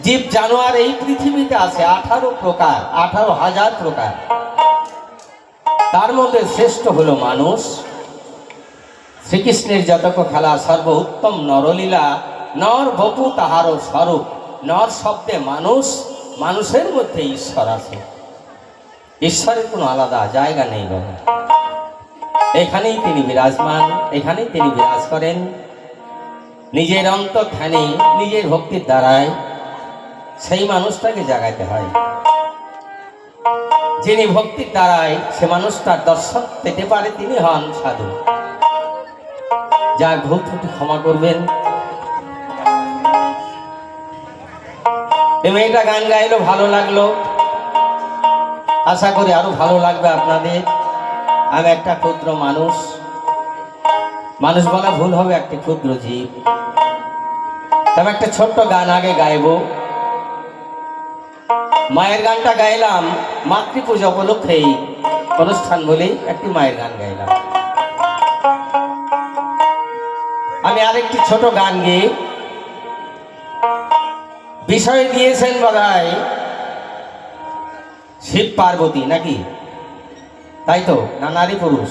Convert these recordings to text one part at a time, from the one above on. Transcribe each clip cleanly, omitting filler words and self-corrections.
জীব জানোয়ার এই পৃথিবীতে আছে 18 প্রকার, 18,000 প্রকার। তার মধ্যে শ্রেষ্ঠ হলো মানুষ। শ্রীকৃষ্ণের যতক খেলা সর্বোত্তম নরলীলা, নর বপু তাহারও স্বরূপ। নর শব্দে মানুষ, মানুষের মধ্যে ঈশ্বর আছে। ঈশ্বরের কোনো আলাদা জায়গা নেই বাবা। এখানেই তিনি বিরাজমান, এখানেই তিনি বিরাজ করেন। নিজের অন্তর্ধানে, নিজের ভক্তির দ্বারায় সেই মানুষটাকে জাগাইতে হয়। যিনি ভক্তির দ্বারায় সে মানুষটার দর্শন পেতে পারে তিনি হন সাধু। যা ভুল ত্রুটি ক্ষমা করবেন। এই মেয়েটা গান গাইলো, ভালো লাগলো, আশা করি আরো ভালো লাগবে আপনাদের। আমি একটা ক্ষুদ্র মানুষ, মানুষ বলা ভুল হবে, একটি ক্ষুদ্র জীব। তবে একটা ছোট্ট গান আগে গাইবো। মায়ের গানটা গাইলাম মাতৃপূজা উপলক্ষেই অনুষ্ঠান বলেই একটি মায়ের গান গাইলাম। আমি আরেকটি ছোট গান গেয়ে বিষয় দিয়েছেন বোধহয় শিব পার্বতী, নাকি তাই তো? না নারী পুরুষ?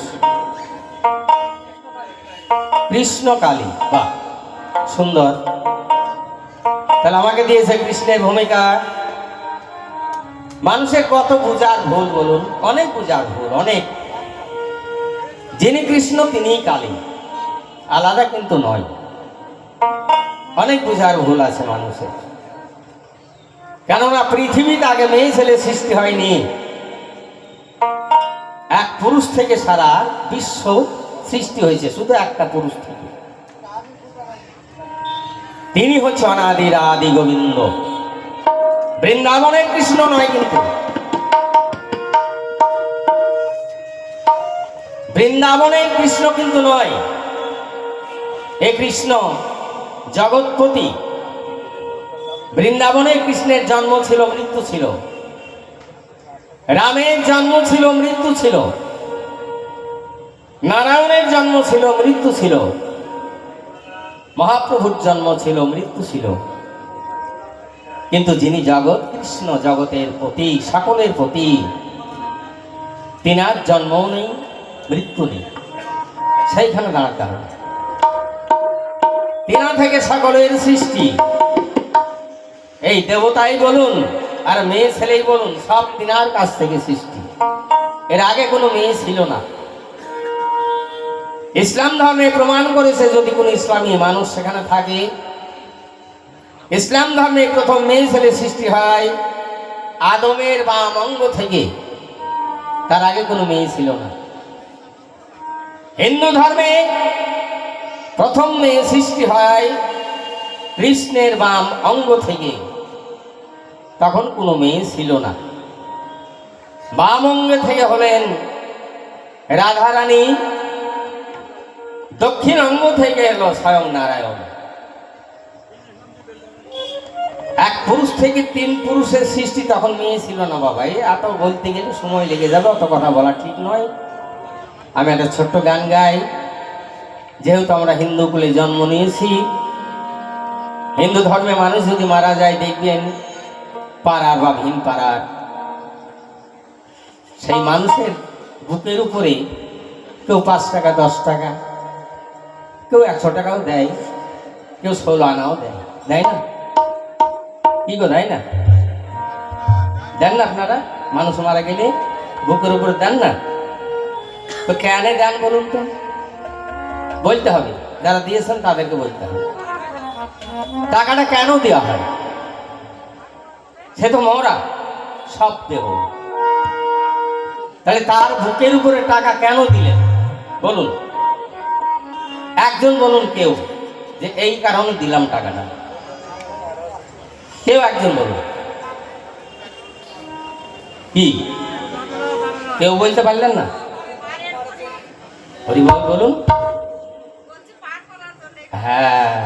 কৃষ্ণ কালী, বাহ সুন্দর। তাহলে আমাকে দিয়েছে কৃষ্ণের ভূমিকা। মানুষের কত পূজার ভুল বলুন, অনেক পূজার ভুল, অনেক। যিনি কৃষ্ণ তিনিই কালী, আলাদা কিন্তু নয়। অনেক পূজার ভুল আছে মানুষের। কেননা পৃথিবীতে আগে মেয়ে ছেলে সৃষ্টি হয়নি, এক পুরুষ থেকে সারা বিশ্ব সৃষ্টি হয়েছে, শুধু একটা পুরুষ থেকে। তিনি হচ্ছে অনাদির আদি গোবিন্দ। বৃন্দাবনের কৃষ্ণ নয়, কিন্তু বৃন্দাবনের কৃষ্ণ কিন্তু নয়। এ কৃষ্ণ জগৎপতি। বৃন্দাবনের কৃষ্ণের জন্ম ছিল, মৃত্যু ছিল। রামের জন্ম ছিল, মৃত্যু ছিল। নারায়ণের জন্ম ছিল, মৃত্যু ছিল। মহাপ্রভুর জন্ম ছিল, মৃত্যু ছিল। কিন্তু যিনি জগৎ কৃষ্ণ, জগতের প্রতি, সকলের প্রতি, তিনার জন্মও নেই, মৃত্যু নেই। সেইখানে দাঁড়াতে হবে। তিনা থেকে সকলের সৃষ্টি। এই দেবতাই বলুন আর মেয়ে ছেলেই বলুন, সব তিনার কাছ থেকে সৃষ্টি। এর আগে কোনো মেয়ে ছিল না। ইসলাম ধর্মে প্রমাণ করেছে যদি কোনো ইসলামী মানুষ সেখানে থাকে, ইসলাম ধর্মে প্রথম মেয়ে ছেলে সৃষ্টি হয় আদমের বাম অঙ্গ থেকে। তার আগে কোনো মেয়ে ছিল না। হিন্দু ধর্মে প্রথম মেয়ে সৃষ্টি হয় কৃষ্ণের বাম অঙ্গ থেকে। তখন কোনো মেয়ে ছিল না। বাম অঙ্গ থেকে হলেন রাধারানী, দক্ষিণ অঙ্গ থেকে এলো স্বয়ং নারায়ণ। এক পুরুষ থেকে 3 পুরুষের সৃষ্টি, তখন মেয়ে ছিল না বাবা। এত বলতে গেলে সময় লেগে যাবে, অত কথা বলা ঠিক নয়। আমি একটা ছোট্ট গান গাই। যেহেতু আমরা হিন্দু কুলে জন্ম নিয়েছি, হিন্দু ধর্মে মানুষ যদি মারা যায় দেখবেন পাড়ার বা ভিন পাড়ার সেই মানুষের বুকের উপরে কেউ 5 টাকা, 10 টাকা, কেউ 100 টাকাও দেয়, কেউ 16 আনাও দেয়। দেয় না? কি গো, দেয় না? দেন না আপনারা? মানুষ মারা গেলে বুকের উপরে দেন না? তো কেন দেন বলুন তো? বলতে হবে, যারা দিয়েছেন তাদেরকে বলতে হবে টাকাটা কেন দেওয়া হয়। সে তো মরা, সব দেহ। তাহলে তার বুকের উপরে টাকা কেন দিলেন বলুন? একজন বলুন, কেউ যে এই কারণে দিলাম টাকাটা। কেউ একজন বলুন। কি কেউ বলতে পারলেন না? হরিবল বলুন। হ্যাঁ,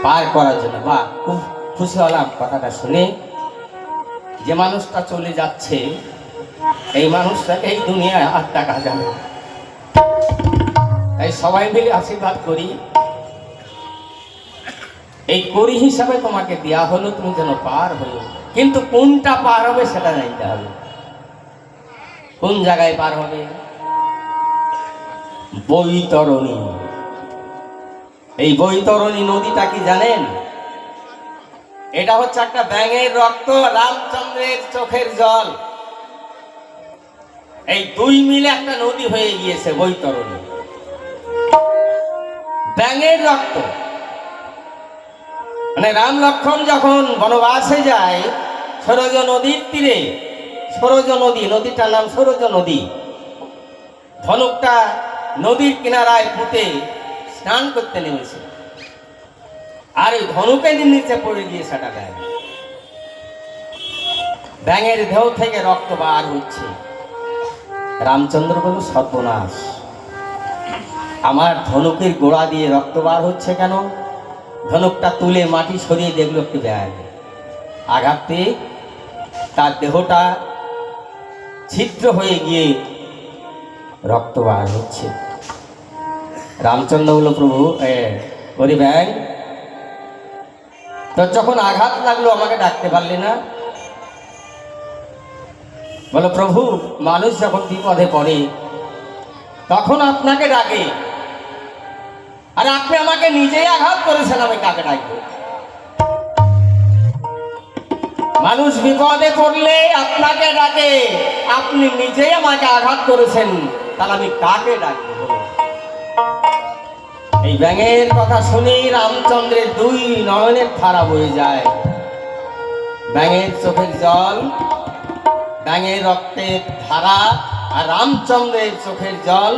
পার করার জন্য। বাহ, খুব খুশি হলাম কথাটা শুনে। যে মানুষটা চলে যাচ্ছে, এই মানুষটাকে এই দুনিয়ায় আর টাকা যাবে। তাই সবাই মিলে আশীর্বাদ করি এই করি হিসাবে তোমাকে দেয়া হলো, তুমি যেন পার হলো, কিন্তু কোনটা পার হবে সেটা জানতে হবে। কোন জায়গায় পার হবে? বৈতরণী। এই বৈতরণী নদীটা কি জানেন? এটা হচ্ছে একটা ব্যাঙের রক্ত, রামচন্দ্রের চোখের জল, এই দুই মিলে একটা নদী হয়ে গিয়েছে বৈতরণী। ব্যাঙের রক্ত মানে রাম লক্ষ্মণ যখন বনবাসে যায় সরজ নদীর তীরে, সরজ নদী, নদীটার নাম সরজ নদী, ধনুকটা নদীর কিনারায় পুঁতে স্নান করতে নেমেছে, আর ওই ধনুকের নিচে পড়ে গিয়ে সেটা ব্যাঙ। ব্যাঙের দেহ থেকে রক্ত বার হচ্ছে। রামচন্দ্র বলল, সর্বনাশ, আমার ধনুকের গোড়া দিয়ে রক্ত বার হচ্ছে কেন? ধনুকটা তুলে মাটি সরিয়ে দেখলো একটি ব্যাঙ। আঘাত পেয়ে তার দেহটা ছিদ্র হয়ে গিয়ে রক্ত বার হচ্ছে। রামচন্দ্র বলল, প্রভু ওরে ব্যাঙ, তোর যখন আঘাত লাগলো আমাকে ডাকতে পারলি না? বলো, প্রভু, মানুষ যখন বিপদে পড়ে তখন আপনাকে ডাকে, আর আপনি আমাকে নিজেই আঘাত করেছেন, আমি কাকে ডাকবো? মানুষ বিপদে পড়লে আপনাকে ডাকে, আপনি নিজেই আমাকে আঘাত করেছেন, তাহলে আমি কাকে ডাকবো? এই ব্যাঙের কথা শুনে রামচন্দ্রের দুই নয়নের ধারা বয়ে যায়। ব্যাঙের চোখের জল, ব্যাঙের রক্তের ধারা আর রামচন্দ্রের চোখের জল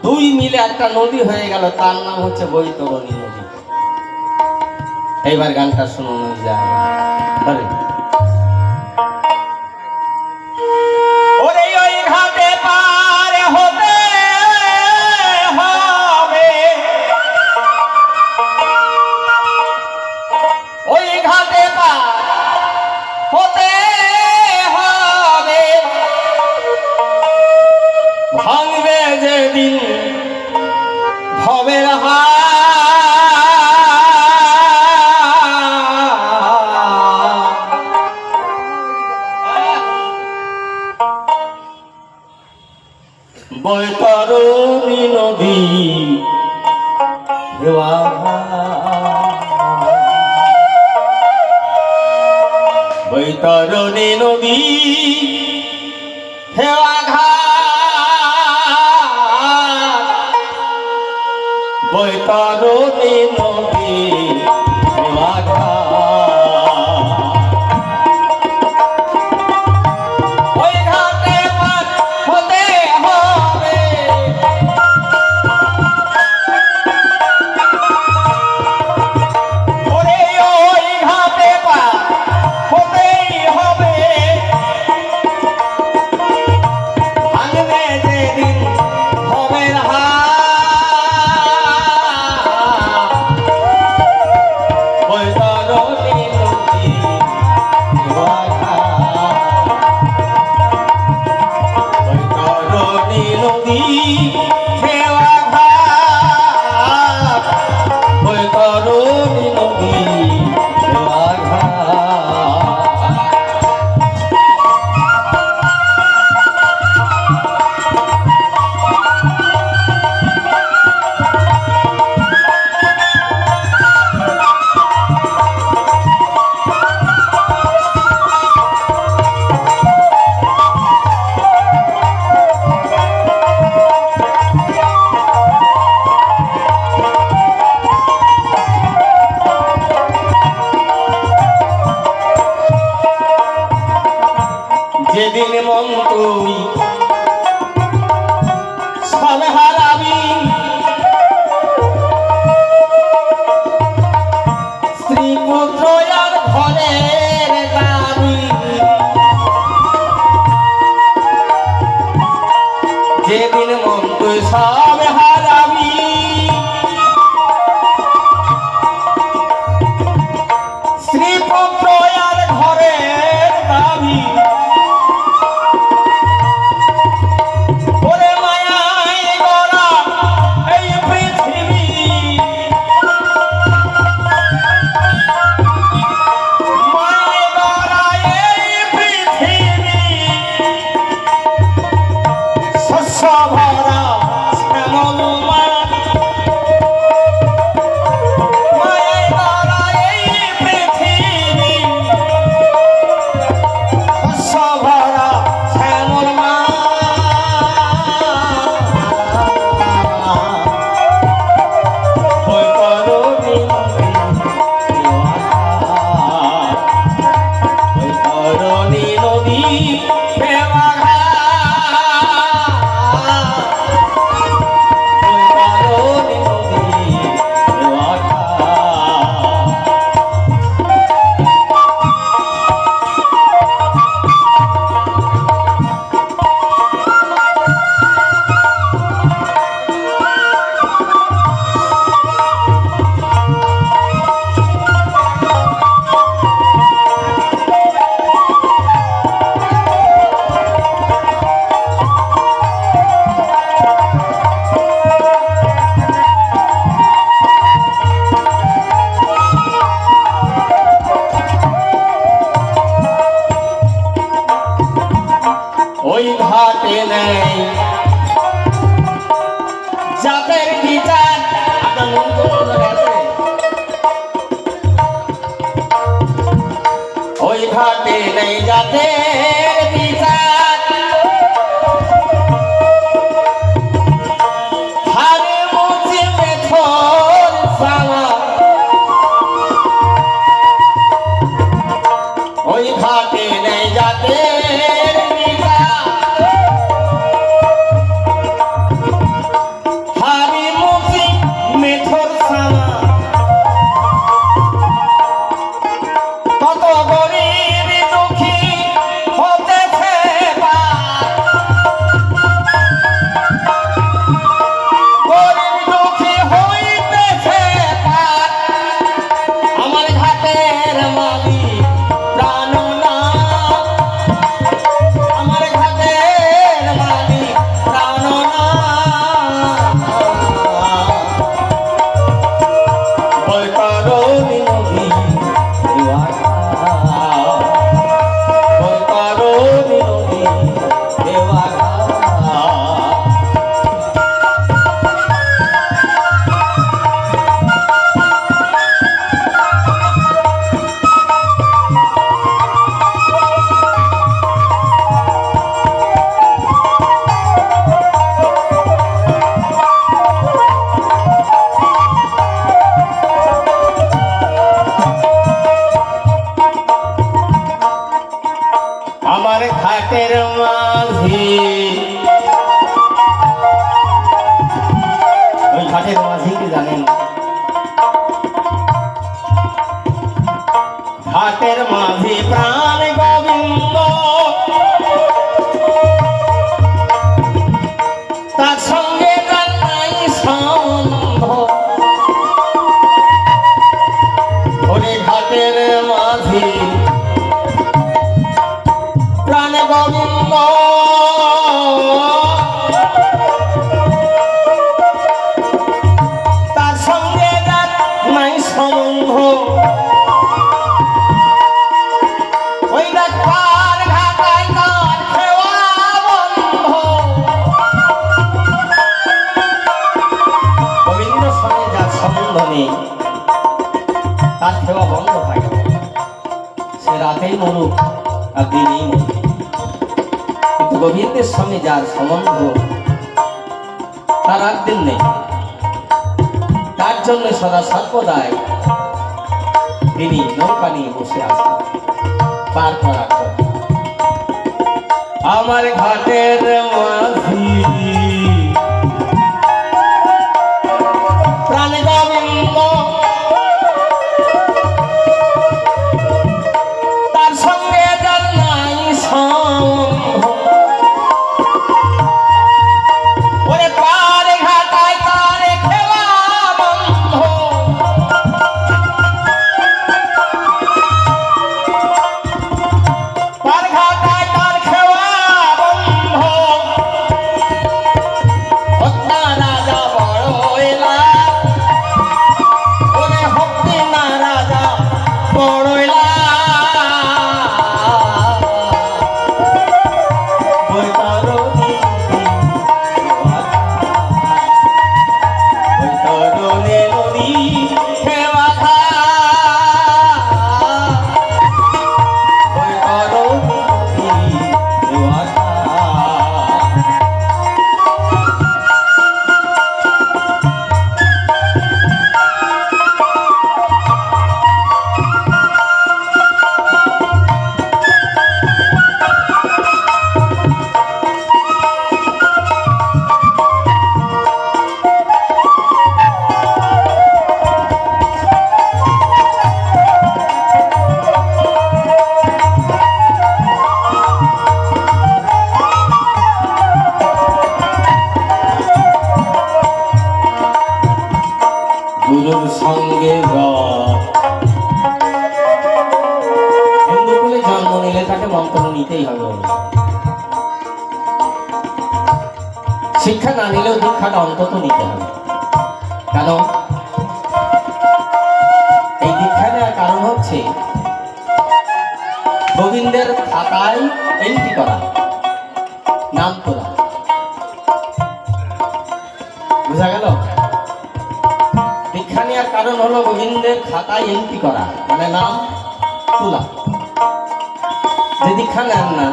দুই মিলে একটা নদী হয়ে গেল, তার নাম হচ্ছে বৈতরণী নদী। এইবার গানটা শোনানো যায়। ওরে ওই ঘাটে পার হতে হবে, ওই ঘাটে পার হতে হবে, ভাঙবে যেদিন ভবের হাত, বৈতরণী নদী বৈতরণী নদী হেওয়া ঘাট, বৈতরণী নদী হেওয়া ঘাট, ওই ঘাটে পার হতে হবে, ওরে ওই ঘাটে পার হতেই হবে, ভাঙবে যেদিন ভবের হাত, বৈতরণী নদী হেওয়া ঘাট, বৈতরণী নদী হেওয়া ঘাট, বৈতরণী নদী হেওয়া ঘাট। যেদিন মন তুই সব হারাবি, স্ত্রী পুত্র আর ঘরের দাবি, যেদিন মন তুই সব হারাবি, স্ত্রী পুত্র আর ঘরের দাবি, ওরে মায়ায় গড়া এই পৃথিবী, ঘাটে নেই জাতের বিচার, হারে মুছে মেথর সালা, ওই ঘাটে নেই জাতের বিচার, হারে মুছে মেথর সালা, কত গরিব দুঃখী হতেছে গরিব দুঃখী হইতেছে আমার ঘাটের মালিক প্রাণনাথ, আমার ঘাটের মালিক প্রাণনাথ, বৈতরণী নদী আমার ঘাটের মাঝি, ওই ঘাটের মাঝি কি জানেন? ঘাটের মাঝি প্রাণ গোবিন্দ, তার সঙ্গে তার নাই সম্বন্ধ, ওরে ঘাটের মাঝি প্রাণ গোবিন্দ, তার সঙ্গে যার নাই সম্বন্ধ, ওই পার ঘাটায় তার খেওয়া বন্ধ, গোবিন্দর সঙ্গে যার সম্বন্ধ নেই তার খেওয়া বন্ধ থাকে, সে রাতেই মরুক আর দিনই মরুক, কিন্তু গোবিন্দের সঙ্গে যার সম্বন্ধ তার আর দিন নেই, তার জন্য সদা সর্বদাই তিনি নৌকা নিয়ে বসে আছেন পার করার জন্য। আমার ঘাটের মাঝি প্রাণ গোবিন্দ, তার সঙ্গে যার নাই সম্বন্ধ, ওরে পার ঘাটায় তার খেলা বন্ধ, পার ঘাটায় তার খেলা বন্ধ, হত্যা রাজা বড় এলা, ওরে হত্যি না রাজা বড় এলা, গুরুর সঙ্গে হিন্দু কুলে জন্ম নিলে তাকে মন্ত্র নিতেই হবে, শিক্ষা না নিলেও দীক্ষাটা অন্তত নিতে হবে। কেন এই দীক্ষা নেওয়ার কারণ হচ্ছে গোবিন্দের খাতায় এন্ট্রি করা, নাম তোলা, বুঝা গেল? দীক্ষা নেওয়ার কারণ হলো গোবিন্দের খাতায় এন্ট্রি করা, মানে নাম তোলা। যে দীক্ষা নেন না,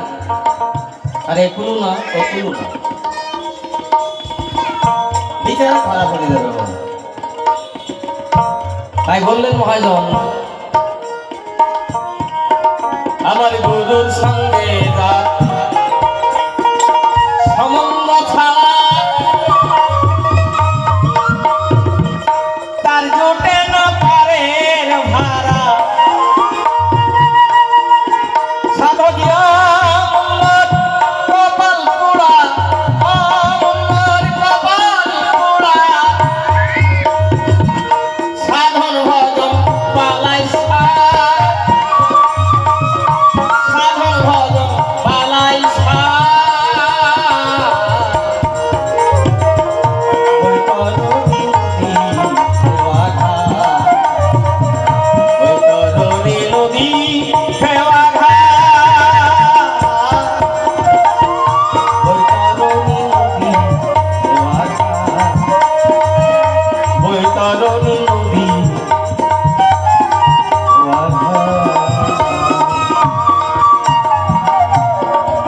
আর একুলু না ওকুলু না, বিচার ধরা পড়ে যাবে। তাই বললেন মহাজন, আমার গুরুর সঙ্গে সম্বন্ধ ছাড়া তার জোটে না পারে ভাড়া, সাধকীয় কপাল পোড়া, কপাল পোড়া, সাধন ভজন পালাই, সাধন ভজন পালাই,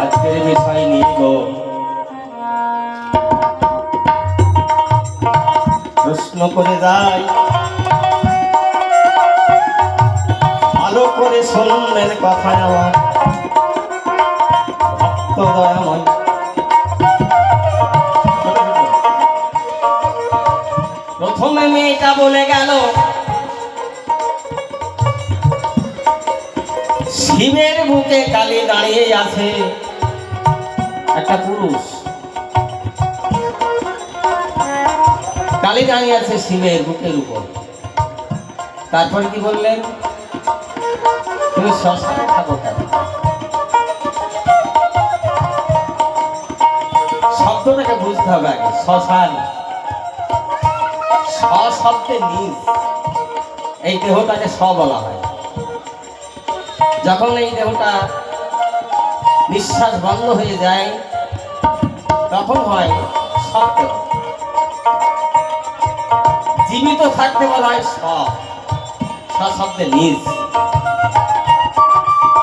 আজকের বিষয় নিয়ে প্রশ্ন করে যাই, ভালো করে শুনবেন কথা আমার ভক্ত দয়াময়। প্রথমে মেয়েটা বলে গেল, শিবের বুকে কালী দাঁড়িয়ে আছে একটা পুরুষ, কালী দাঁড়িয়ে আছে শিবের বুকের উপর। তারপর কি বললেন, তুমি শ্মশানে থাকো কেন? শব্দটাকে বুঝতে হবে আগে। শ্মশান, শব্দে নিজ, এই দেহটাকে স বলা হয়। যখন এই দেহটা নিঃশ্বাস বন্ধ হয়ে যায় তখন হয় সত্য। জীবিত থাকতে বলা হয় শব্দে নিজ।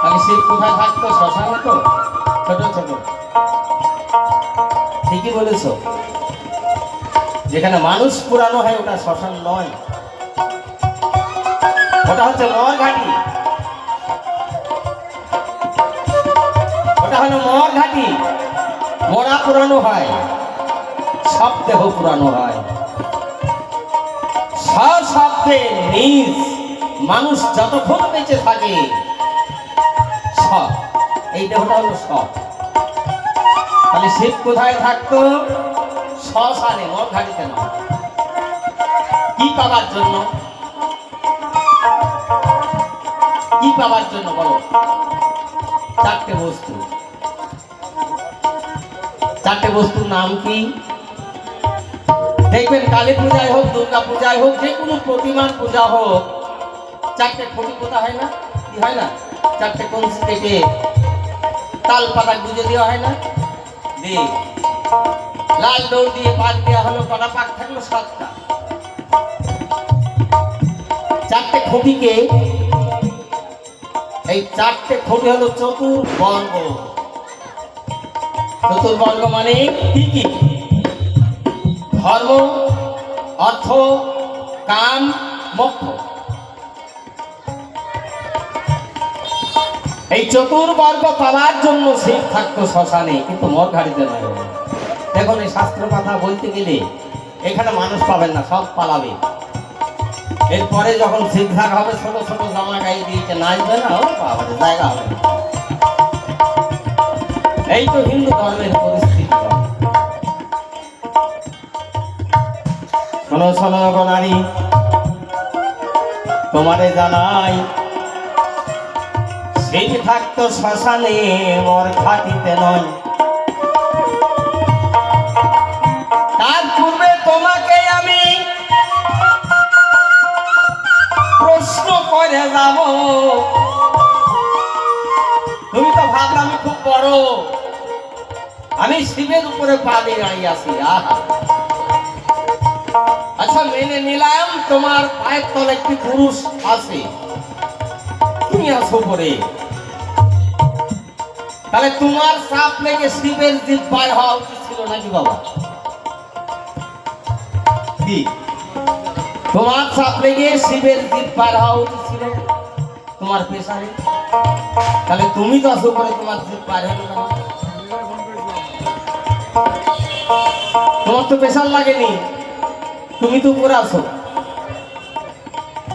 তাহলে সে কোথায় থাকতো? শ্মশানে। তো ছোট ছোট, ঠিকই বলেছ, যেখানে মানুষ পুরানো হয় ওটা শ্মশান নয়, ওটা হচ্ছে মর ঘাটি। ওটা হলো মর ঘাটি। মরা পুরানো হয়, সব দেহ পুরানো হয়। শব্দে নিজ, মানুষ যতক্ষণ বেঁচে থাকে সব, এই দেহটা হলো সব। তাহলে শিব কোথায় থাকতো? শ্মশানে, মর ঘাটিতে নয়। কি পাবার জন্য? কি পাবার জন্য বলো? চারটে বস্তু। চারটে বস্তুর নাম কি? দেখবেন কালী পূজায় হোক, দুর্গা পূজায় হোক, যে কোনো প্রতিমার পূজা হোক, চারটে খুঁটি পোতা হয় না? কি হয় না? চারটে কঞ্চি থেকে তাল পাতা গুঁজে দেওয়া হয় না? দিয়ে লাল দৌড় দিয়ে পাক দেওয়া হলো, কটা পাক থাকলো? 7টা। চারটে খুঁটিকে, এই চারটে খুঁটি হলো চতুর্বর্গ। চতুর্বর্গ মানে কি কি? ধর্ম, অর্থ, কাম, মোক্ষ। এই চতুর্বর্গ পাওয়ার জন্য শিব থাকতো শ্মশানে, কিন্তু মর ঘাটিতে নয়। দেখুন, এই শাস্ত্র কথা বলতে গেলে এখানে মানুষ পাবেন না, সব পালাবে। এরপরে যখন শিবঘাট হবে, ছোট ছোট জামা গায়ে দিয়েছে, নাচবে না, ও বাবা, জায়গা হবে না। এই তো হিন্দু ধর্মের পরিস্থিতি। শোনো শোনো গো নারী, তোমারে জানাই, শিব থাকতো শ্মশানে, মর ঘাটিতে নয়। তার পূর্বে তোমাকে আমি প্রশ্ন করে যাব। তুমি তো ভাবলে আমি খুব বড়, আমি শিবের উপরে পা দিয়ে দাঁড়িয়ে আছি। আচ্ছা, মেনে নিলাম তোমার পায়ের তলে একটি পুরুষ আছে, তুমি আসো পরে। তাহলে তোমার সাপ লেগে শিবের জিভ বার হওয়া উচিত ছিল নাকি বাবা? কি তোমার সাপ লেগে শিবের জিভ বার হওয়া উচিত ছিল তোমার পেশারে? তাহলে তুমি তো আসো করে তোমার জিভ বার হলো কেন? তোমার তো প্রেশার লাগেনি, তুমি তো উপরে আসো,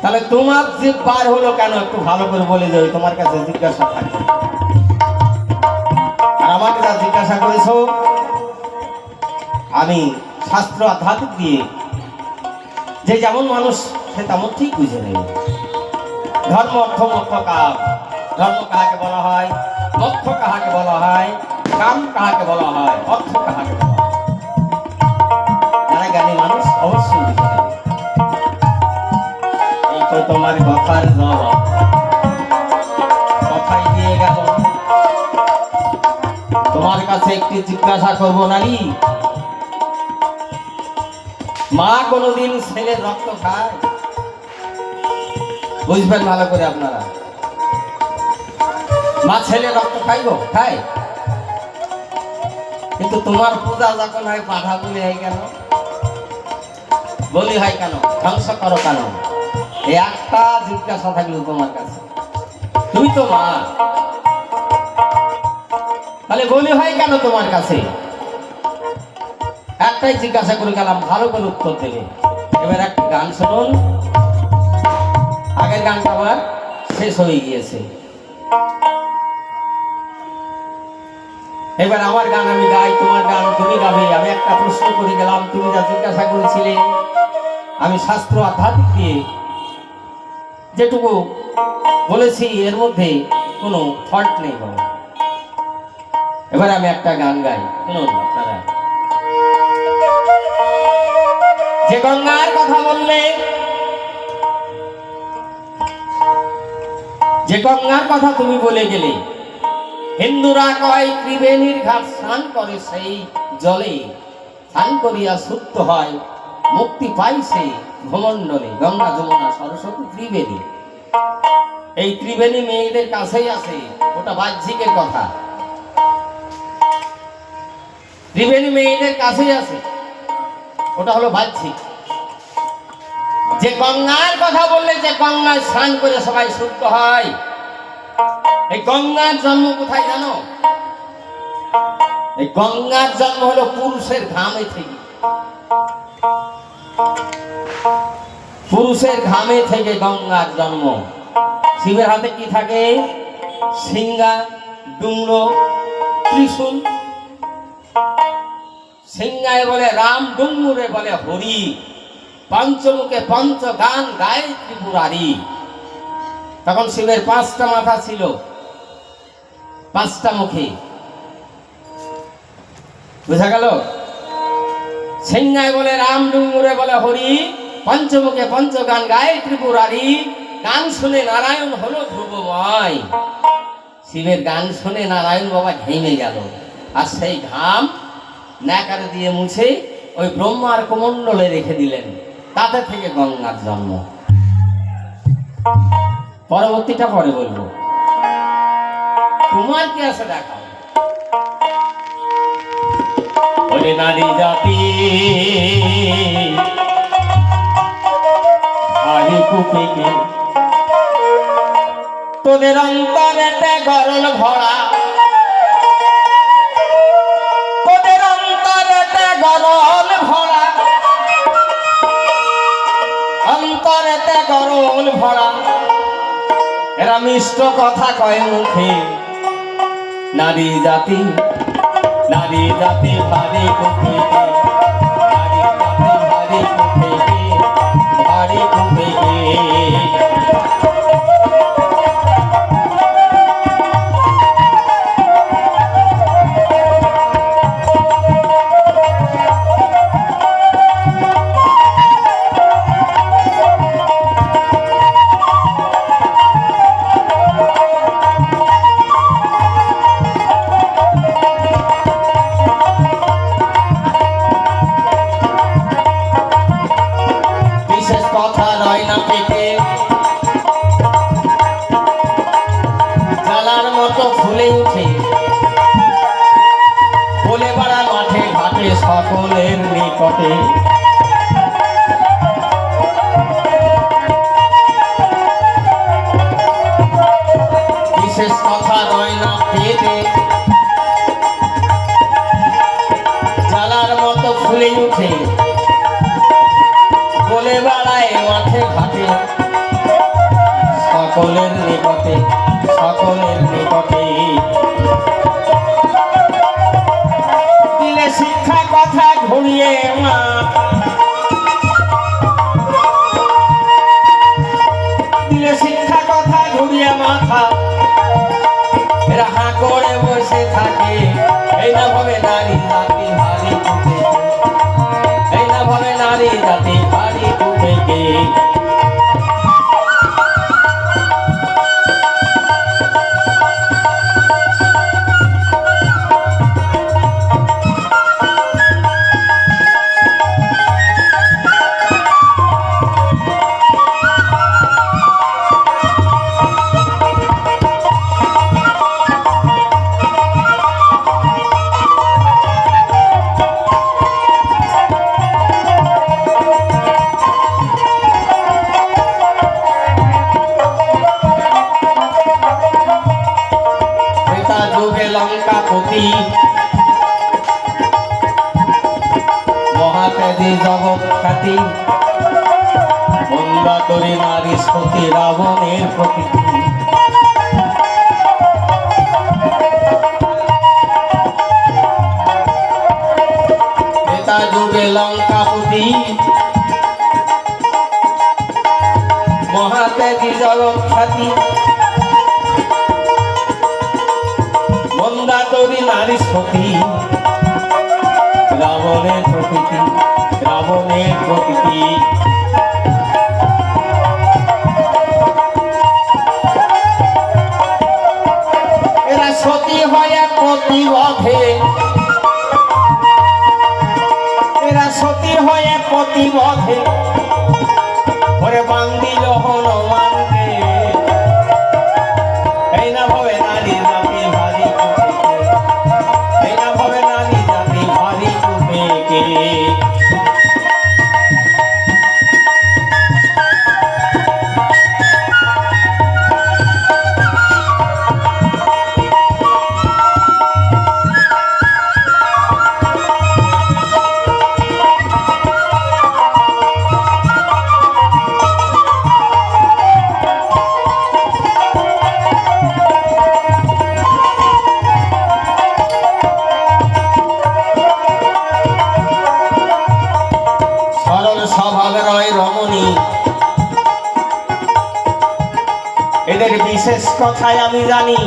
তাহলে তোমার জিভ বার হলো কেন একটু ভালো করে বলে যাই, তোমার কাছে জিজ্ঞাসা থাকে। আর আমাকে যা জিজ্ঞাসা করেছো আমি শাস্ত্র আধ্যাত্মিক দিয়ে যে যেমন মানুষ সে তেমন ঠিক বুঝে নেই। ধর্ম অর্থ মোক্ষ কাম, ধর্ম কাহাকে বলা হয়, মোক্ষ কাহাকে বলা হয়, কাম কাহাকে বলা হয়, অর্থ কাহাকে বলা হয়, যারা জ্ঞানী মানুষ অবশ্যই বুঝে নেবে। এই তো তোমার কথার জবাব, কথাই দিয়ে গেল। তোমার কাছে একটি জিজ্ঞাসা করবো নারী, মা কোনদিন ছেলের রক্ত খায়? বুঝবেন ভালো করে আপনারা, মা ছেলের রক্ত খাইব? খায়। কিন্তু তোমার পূজা যখন হয় বাধা বলি হয় কেন? বলি হয় কেন? ধ্বংস করো কেন? এই একটা জিজ্ঞাসা থাকলো তোমার কাছে, তুমি তো মা, তাহলে বলি হয় কেন তোমার কাছে? একটাই জিজ্ঞাসা করে গেলাম, ভালো করে উত্তর দেবে। এবার একটা গান শুনুন, আগের গানটা আবার শেষ হয়ে গিয়েছে, এবার আমার গান আমি গাই, তোমার গান তুমি গাবে। আমি একটা প্রশ্ন করে গেলাম, তুমি যা জিজ্ঞাসা করেছিলে আমি শাস্ত্র আধ্যাত্মিক দিয়ে যেটুকু বলেছি এর মধ্যে কোনো ফল্ট নেই বাবা। এবার আমি একটা গান গাই, শুনুন আপনারা। যে গঙ্গার কথা বললে, যে গঙ্গার কথা তুমি বলে গেলে, হিন্দুরা কয় ত্রিবেণীর ঘাট স্নান করে সেই জলে, স্নান করিয়া শুদ্ধ হয় মুক্তি পাই সেই ভূমণ্ডলে। গঙ্গা যমুনা সরস্বতী ত্রিবেণী, এই ত্রিবেণী মেয়েদের কাছেই আছে, ওটা বাহ্যিকের কথা। ত্রিবেণী মেয়েদের কাছেই আছে, ওটা হলো বাহ্যিক। যে গঙ্গার কথা বললে, যে গঙ্গায় স্নান করে সবাই শুদ্ধ হয়, এই গঙ্গার জন্ম কোথায় জানো? এই গঙ্গার জন্ম হলো পুরুষের ঘামে থেকে। পুরুষের ঘামে থেকে গঙ্গার জন্ম। শিবের হাতে কি থাকে? সিংহা, ডুমরো, ত্রিশূল। সিংহায় বলে রাম, ডুমুরে বলে হরি, পঞ্চমুখে পঞ্চ গান গায় ত্রিপুরারি। তখন শিবের 5টা মাথা ছিল, 5টা মুখে, বুঝা গেল? সিংহায় বলে রাম, ডুমুরে বলে হরি, পঞ্চমুখে পঞ্চ গান গায় ত্রিপুরারি। গান শুনে নারায়ণ হলো ধ্রুবময়। শিবের গান শুনে নারায়ণ বাবা ঘেমে গেল, আর সেই ঘাম ন্যাকারে দিয়ে মুছে ওই ব্রহ্মার কমণ্ডলে রেখে দিলেন। তাতে থেকে গঙ্গার জন্ম। পরবর্তীটা পরে বলবো, তোমার কি আছে দেখাও। ওরে নারী জাতি আরে কুপিকে, তোদের অন্তরেতে গরল ভরা, তোদের অন্তরেতে গরল ভরা, অন্তরেতে গরল ভরা, এরা মিষ্ট কথা কয় মুখে। নারী জাতি, নারী জাতি ভারী কুপিকে, নারী জাতি ভারী কুপিকে, ভারী কুপিকে। জ্বালার মতো ফুলে উঠে সকলের নিকটে। বিশেষ কথা নয় না পেটে, জ্বালার মতো ফুলে উঠে বলে বেড়ায় মাঠে ঘাটে। সকলের নিকটে, সকলের নিকটে দিলে শিক্ষা কথা ঘুরিয়ে মা, দিলে শিক্ষা কথা ঘুরিয়ে মাথা রাহা করে বসে থাকে। এই না ভাবে নারী জাতি ভারী কুটে, এই না ভাবে নারী জাতি ভারী কুটে কে। লঙ্কাপতি মহাতেজী জগৎ খ্যাতি, মন্দাতরী নারী সতী রাবণের প্রকৃতি। ত্রেতা যুগে লঙ্কাপতি মহাতেজী জগৎ খ্যাতি, মন্দাতরী নারী সতী রাবণের প্রকৃতি, রাবণের প্রকৃতি। এরা সতী হয়ে প্রতিবধে, এরা সতী হয়ে প্রতিবধে করে বান্দিল হনুমানকে। এই না ভাবে নারী জাতি ভারী কুটে, এই না ভাবে নারী জাতি ভারী কুটে কে। এদের বিশেষ কথায় আমি জানি,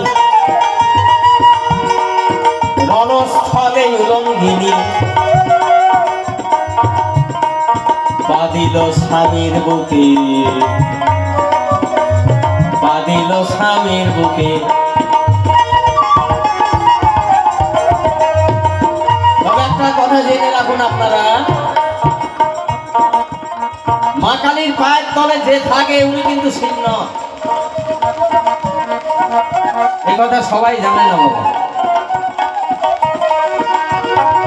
রণস্থলে উলঙ্ঘিনী বাঁধিল স্বামীর বুকে, বাঁধিল স্বামীর বুকে। তবে একটা কথা জেনে রাখুন আপনারা, মা কালীর পায়ের তলে যে থাকে উনি কিন্তু শিব নন। এই কথা সবাই জানে না বাবা।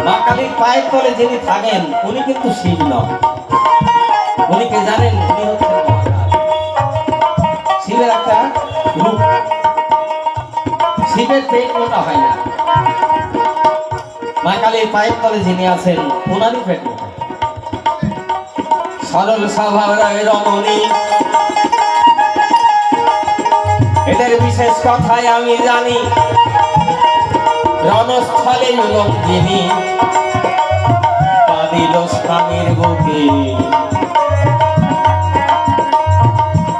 মা কালীর পায়ের তলে যিনি থাকেন উনি কিন্তু শিব নন। উনি কে জানেন? উনি হচ্ছেন শিবের একটা রূপ। শিবের পেট মোটা হয় না, মা কালীর পায়ের তলে যিনি আছেন ওনারই পেট মোটা। সরল স্বভাবের রমণী, এদের বিশেষ কথায় আমি জানি, রণস্থলে উলঙ্ঘিনী বাঁধিল স্বামীর বুকে,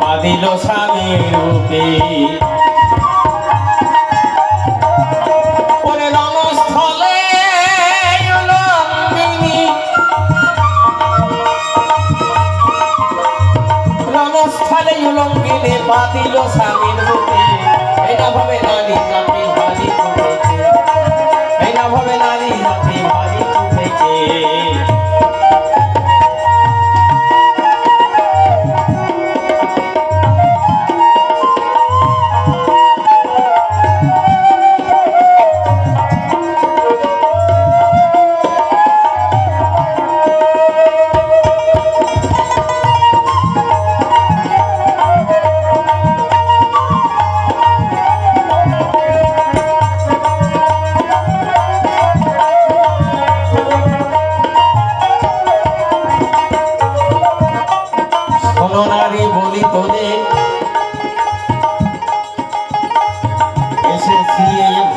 বাঁধিল স্বামীর বুকে। ওরে রণস্থলে উলঙ্ঘিনী, রণস্থলে উলঙ্ঘিনী বাঁধিল স্বামীর বুকে। এই না ভাবে নারী জাতি ভারী কুটে, এই না ভাবে নারী জাতি ভারী কুটে।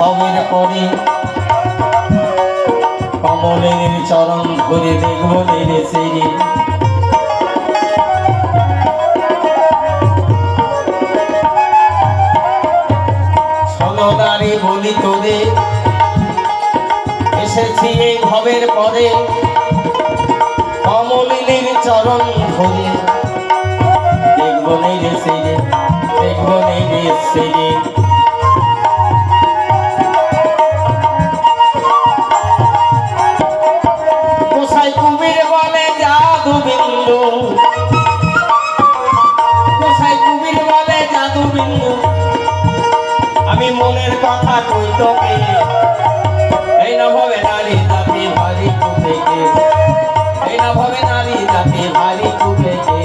হবের পরে কমলের চরণ ধরে দেখব নেড়ে চেড়ে সনদারে বলি তোরে এসেছি এই ভবের পরে কমলিনীর চরণ ধরে দেখব নেড়ে চেড়ে দেখব নেড়ে চেড়ে কোথায় কুমির বলে জাদু বিন্দু কোথায় কুমির বলে জাদু বিন্দু আমি মনের কথা কই তোকে এই না ভাবে নারী জাতি ভারী কুপেকে এই না ভাবে নারী জাতি ভারী কুপেকে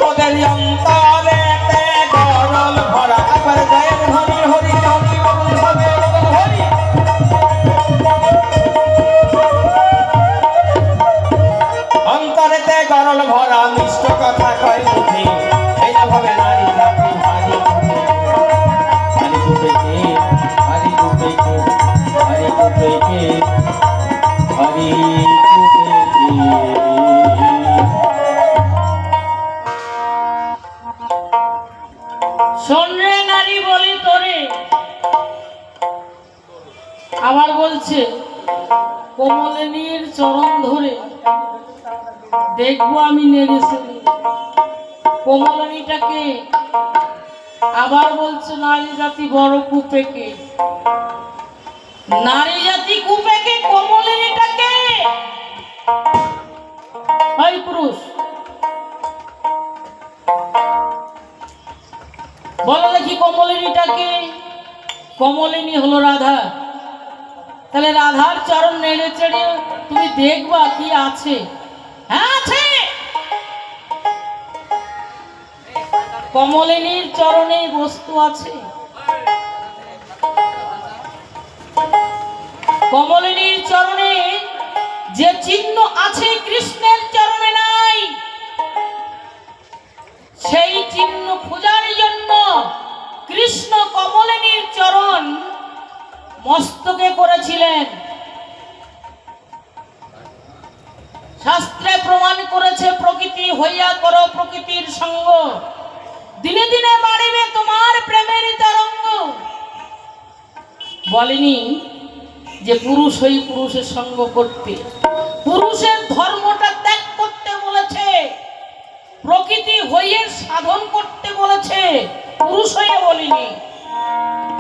তোদের অন্তরেতে গরল ভরা একবার জয়ের হরি হরি হরি বল হবে হরি অন্তরেতে গরল ভরা মিষ্ট কথা কয় মুখে এই না ভাবে নারী জাতি ভারী কুপেকে হরি কুপেকে হরি কুপেকে হরি কুপেকে শোন রে নারী বলি তোরে আবার বলছে কমলিনীর চরণ ধরে দেখবো আমি নেড়ে চেড়ে কমলিনীটাকে আবার বলছে নারী জাতি বড় কুপেকে নারী জাতি কুপেকে কমলিনীটাকে ওই পুরুষ বলো দেখি কমলিনীটাকে কমলিনী হলো রাধা তাহলে রাধার চরণ নেড়ে চেড়ে তুমি দেখবা কি আছে হ্যাঁ আছে কমলিনীর চরণে বস্তু আছে কমলিনীর চরণে যে চিহ্ন আছে কৃষ্ণের চরণে নাই সেই চিহ্ন খোঁজার জন্য কৃষ্ণ কমলিনীর চরণ মস্তকে করেছিলেন শাস্ত্রে প্রমাণ করেছে প্রকৃতি হইয়া করো প্রকৃতির সঙ্গ দিনে দিনে বাড়িবে তোমার প্রেমের তরঙ্গ বলেনি যে পুরুষ হই পুরুষের সঙ্গ করতে পুরুষের ধর্মটা ত্যাগ করতে বলেছে প্রকৃতি হইয়ে সাধন করতে বলেছে পুরুষ হয়ে বলিনি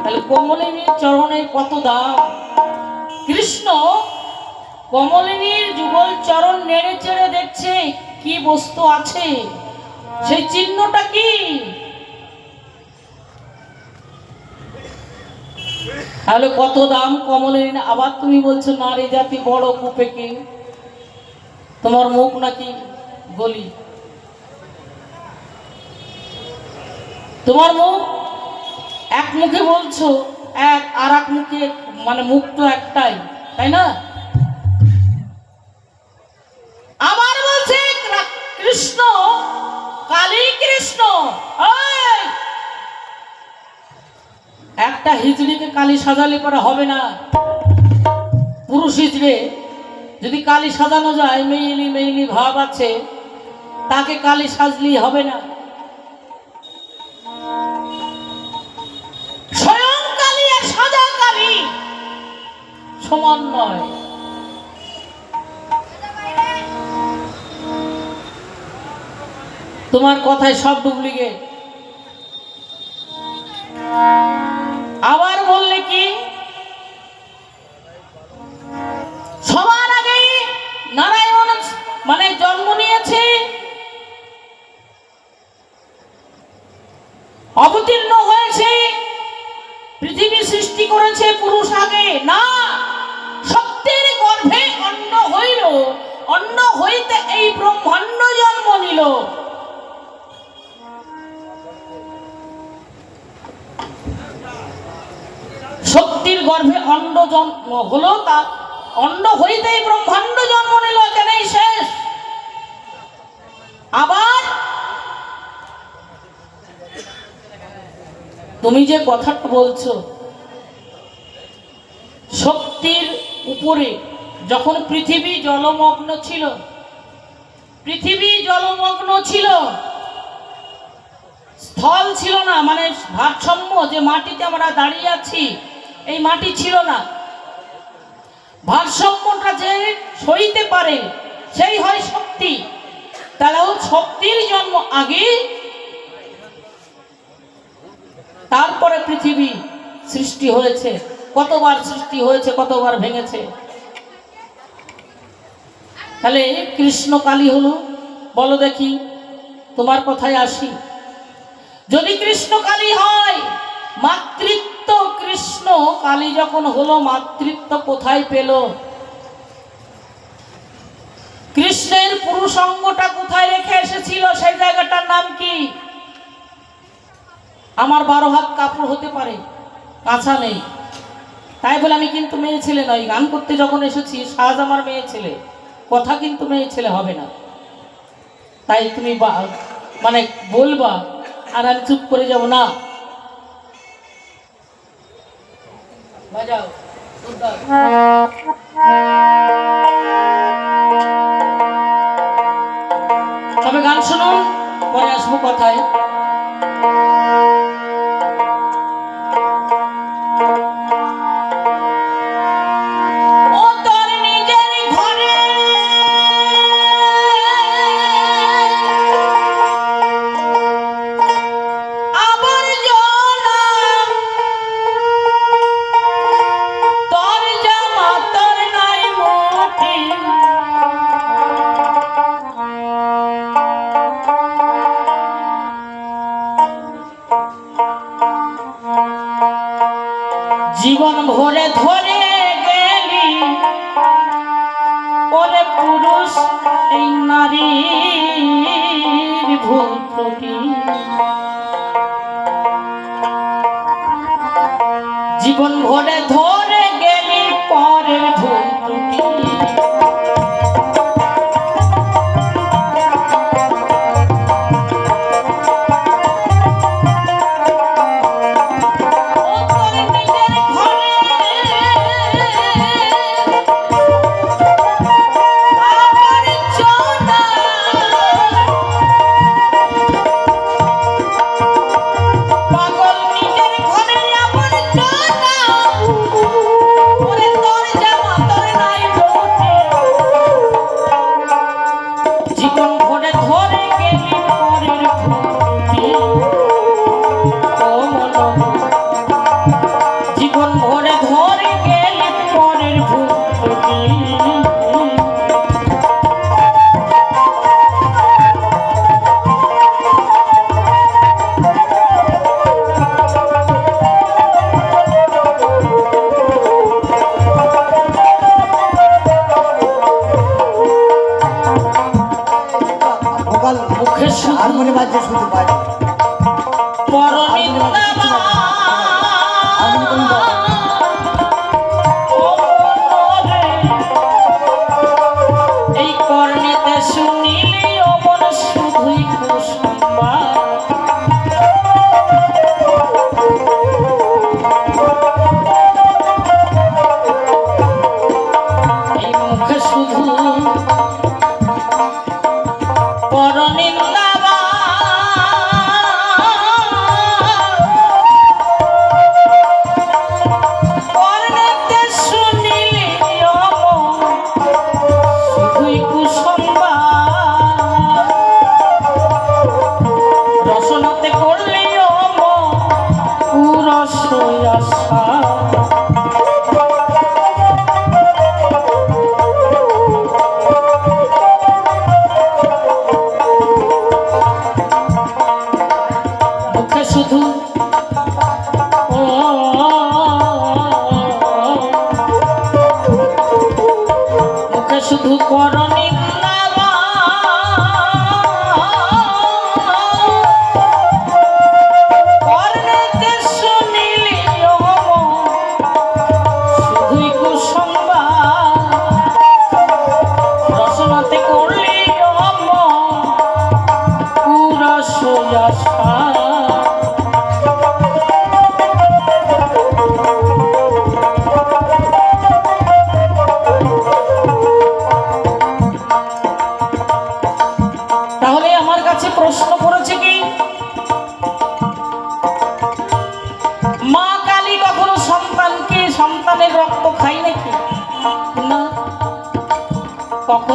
তাহলে কমলিনীর চরণে কত দাম কৃষ্ণ কমলিনীর যুগল চরণ নেড়ে চেড়ে দেখছে কি বস্তু আছে সেই চিহ্নটা কি তাহলে কত দাম কমলিনী আবার তুমি বলছো নারী জাতি বড় কুপেকে তোমার মুখ নাকি গলি তোমার মুখ এক মুখে বলছো এক আর এক মুখে মানে মুখ তো একটাই তাই না আবার বলছে কৃষ্ণ কালী কৃষ্ণ একটা হিজড়িকে কালী সাজালে পরে হবে না পুরুষ হিজড়ে যদি কালী সাজানো যায় মেইলি মেইলি ভাব আছে তাকে কালী সাজলি হবে না স্বয়ং কালী আর সাজা কালী সমান নয় তোমার কথায় সব ডুপ্লিকেট আবার বললে কি সবার আগে নারায়ণ মানে জন্ম নিয়েছে অবতীর্ণ হয়েছে পৃথিবী সৃষ্টি করেছে পুরুষ আগে না সত্যের গর্ভে অন্ন হইল অন্ন হইতে এই ব্রহ্মাণ্ড জন্ম নিল শক্তির গর্ভে অন্ন জন্ম হলো তা অন্ন হইতেই ব্রহ্মাণ্ড জন্ম নিল এখানেই শেষ আবার তুমি যে কথাটা বলছো উপরে যখন পৃথিবী জলমগ্ন ছিল, পৃথিবী জলমগ্ন ছিল, স্থল ছিল না, মানে ভারসাম্য, যে মাটিতে আমরা দাঁড়িয়ে আছি এই মাটি ছিল না। ভারসাম্যটা যে সইতে পারে সেই হয় শক্তি। তাহলে শক্তির জন্ম আগে, তারপরে পৃথিবী সৃষ্টি হয়েছে। কতবার সৃষ্টি হয়েছে, কতবার ভেঙেছে। তাহলে কৃষ্ণ কালী হলো, বলো দেখি, তোমার কথায় আসি। যদি কৃষ্ণ কালী হয়, মাতৃত্ব কৃষ্ণ কালী যখন হলো, মাতৃত্ব কোথায় পেল? কৃষ্ণের পুরুষাঙ্গটা কোথায় রেখে এসেছিল, সেই জায়গাটার নাম কি? আমার 12 হাত কাপড় হতে পারে, কাঁচা নেই, তাই বলে আমি কিন্তু মেয়ে ছেলে নই। গান করতে যখন এসেছি, সাজ আমার মেয়ে ছেলে, কথা কিন্তু মেয়ে ছেলে হবে না। তাই তুমি মানে বলবা আর আমি চুপ করে যাব না। বাজাও তবে গান শুনুন, পরে আসবো কথায়। জীবন ভরে ধরে গেলি ওরে পুরুষ এই নারীর ভুল ত্রুটি। জীবন ভরে ধরে গেলি পরের ভুল ত্রুটি। হারমোনি বাজছে শুধু বাজে এই কর্ণেতে শুনিলি অমন শুধুই কুসুমা। এই মুখে শুধু পরনিন্দা শুধু মুখে শুধু করনি শুনিলি শুধুই কুসংবাদ রচনাতে করলি পুরা সোজা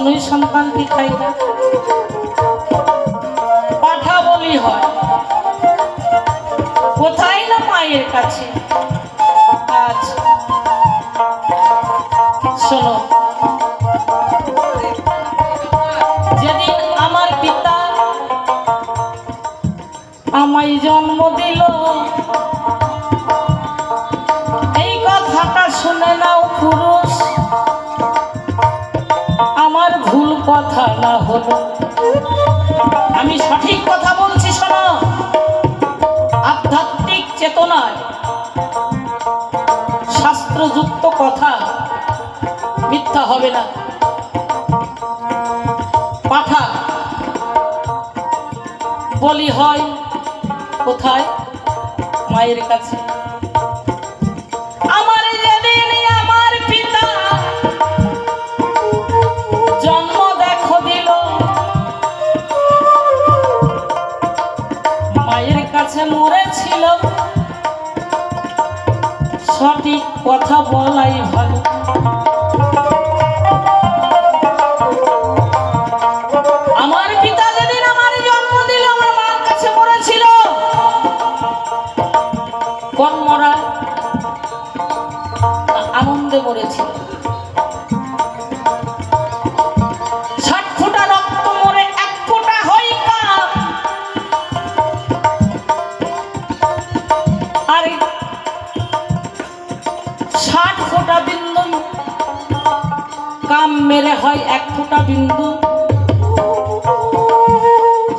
কখনোই সন্তানকে খাই না, পাঠা বলি হয়। কোথায় না মায়ের কাছে। আচ্ছা শোনো, যেদিন আমার পিতা আমায় জন্ম দিল, এই কথাটা শুনে নাও পুরুষ, আমার ভুল কথা না হলো, আমি সঠিক কথা বলছি। শোনো, আধ্যাত্মিক চেতনায় শাস্ত্রযুক্ত কথা, মিথ্যা হবে না। পাঠা বলি হয় কোথায়? মায়ের কাছে। আমার যেদিন আমার পিতা জন্ম দেখো দিল, মায়ের কাছে মরেছিল, সঠিক কথা বলাই ভালো। আমার পিতা যেদিন আমার জন্ম দিল, আমার মার কাছে মরেছিল। কোন মরা? আনন্দে মরেছিল। 60 ফোঁটা রক্ত মরে 1 ফোঁটা হয় কাম, আর 60 ফোঁটা বিন্দু কাম মেরে হয় 1 ফোঁটা বিন্দু।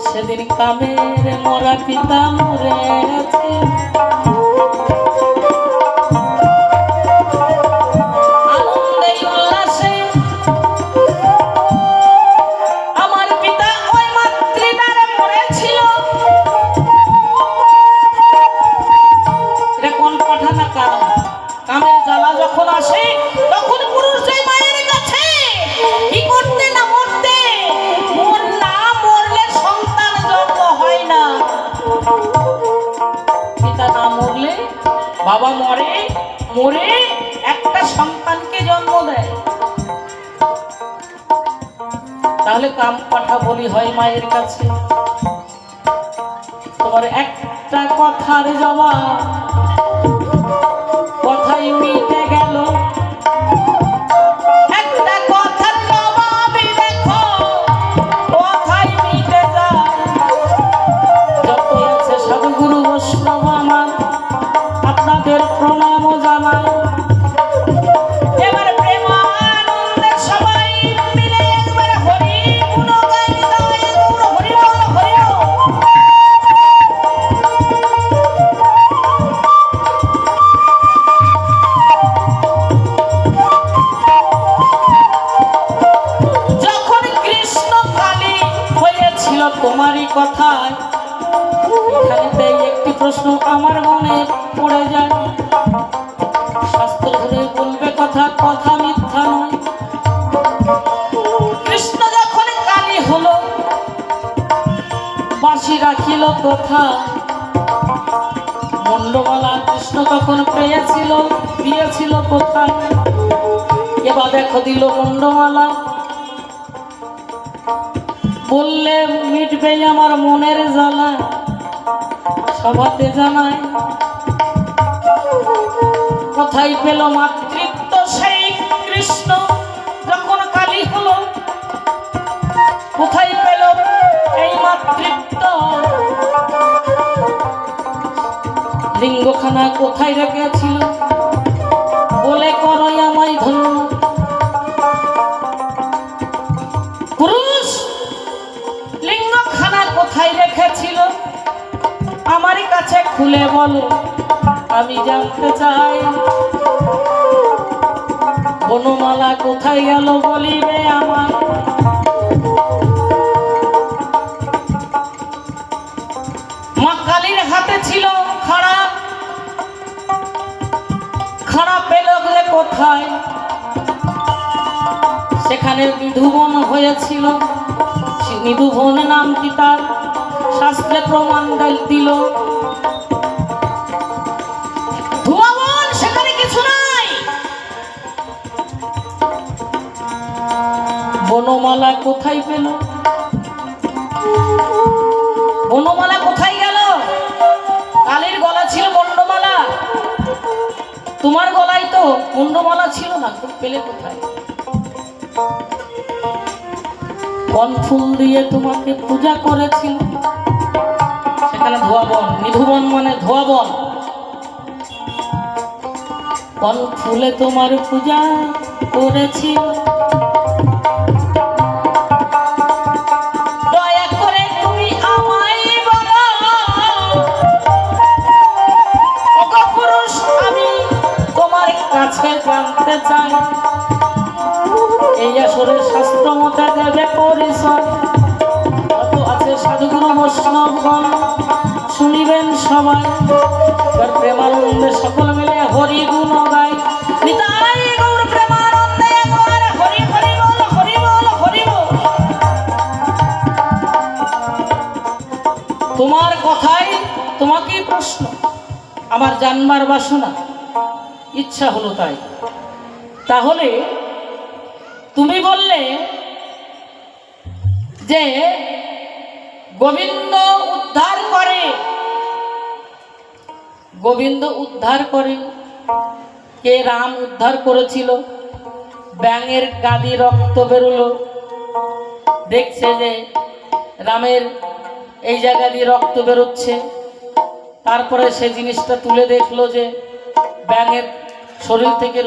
সেদিন কামের মরা পিতা মরেছে। আনন্দে উল্লাসে আমার পিতা ওই মাতৃদ্বারে মরেছিল। এটা কোন পাঠা না কাম? কামের জ্বালা যখন আসে, তখন পুরুষ এই মায়ের কাছে কি করতে না মরতে, না মরলে সন্তান জন্ম হয় না। পিতা না মরলে বাবা মরে, মরে একটা সন্তানকে জন্ম দেয়। তাহলে কাম পাঠা বলি হয় মায়ের কাছে। তোমার একটা কথার জবাব কথাই মিটে গেল। একটা কথার জবাবই দেখো কথাই মিটে যায়। যত আছে সাধুগুরু বৈষ্ণব আমার, আপনাদের প্রণাম জানাই। এবার প্রেমানন্দে সবাই মিলে একবার হরি গুণ গাই দাই, হরি বল হরি বল। যখন কৃষ্ণ কালী হয়েছিল তোমারই কথায়, এখানে একটি প্রশ্ন আমার মনে পড়ে যায়। শাস্ত্র ধরে বলবে কথা, কথা মিথ্যা নয়। কৃষ্ণ যখন কালী হলো, বাঁশি রাখিল কথা, মুন্ডমালা কৃষ্ণ তখন পেয়েছিল, দিয়েছিল কোথায়? এবার দেখো দিল মুন্ডমালা। বললে মিটবে আমার মনের জ্বালা, সভাতে জানায়। কোথায় পেল মাতৃত্ব সেই কৃষ্ণ যখন কালী হলো? কোথায় পেল এই মাতৃত্ব? লিঙ্গখানা কোথায় রেখেছিল? বলে করো আমায় ধন্য। পুরুষ লিঙ্গখানা কোথায় রেখেছিল? আমার কাছে খুলে বলো, আমি জানতে চাই। বনমালা কোথায় গেল বলিবে আমার? মা কালীর হাতে ছিল খাড়া, খাড়া পেল যে কোথায়? সেখানে নিধুবন হয়েছিল। নিধুবন নামটি তার শাস্ত্রে প্রমাণ দিল। ধুয়াবন সেখানে কিছু নাই। বনমালা বনমালা কোথায় পেল? বনমালা কোথায় গেল? কালীর গলা ছিল মুন্ডমালা, তোমার গলায় তো মুন্ডমালা ছিল না, তো পেলে কোথায়? বন ফুল দিয়ে তোমাকে পূজা করেছিল, সেখানে ধোয়াবন, নিধুবন মানে ধোয়াবন। বন ফুলে তোমার পূজা করেছিল, দয়া করে তুমি আমায় বলো, ওগো পুরুষ আমি তোমার কাছে জানতে চাই, এই আসরের শাস্ত্র মতে দেবে পরিচয়, কত আছে সাধুগুরু বৈষ্ণবগণ শুনিবেন সবাই, এবার প্রেমানন্দে সকল মিলে হরি গুণ গাই, নিতাই গৌর প্রেমানন্দে একবার হরি হরি বল, হরি বল, হরি বল। তোমার কথাই তোমাকেই প্রশ্ন, আমার জানবার বাসনা, ইচ্ছা হলো তাই। তাহলে তুমি বললে যে গোবিন্দ উদ্ধার করে, গোবিন্দ উদ্ধার করে, কে? রাম উদ্ধার করেছিল। ব্যাঙের গাদি রক্ত বেরোলো, দেখছে যে রামের এই জায়গা দিয়ে রক্ত বেরোচ্ছে, তারপরে সে জিনিসটা তুলে দেখলো যে ব্যাঙের শরীর থেকে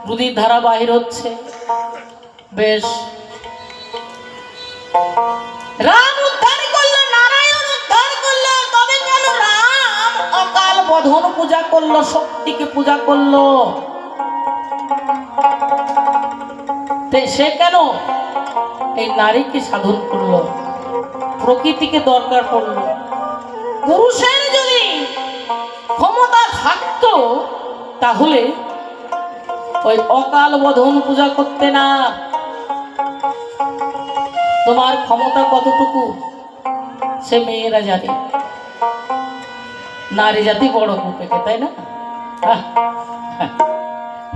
রুধির ধারা বাহির হচ্ছে। বেশ, রাম উদ্ধার করলো, নারায়ণ উদ্ধার করলো, তবে কেন রাম অকাল বোধন পূজা করলো, শক্তিকে পূজা করলো? সে কেন এই নারীকে সাধন করলো, প্রকৃতিকে দরকার পড়লো? পুরুষের যদি ক্ষমতা থাকতো তাহলে ওই অকাল বোধন পূজা করতে না। তোমার ক্ষমতা কতটুকু সে মেয়েরা জানে, নারী জাতি বড় কুপেকে, তাই না?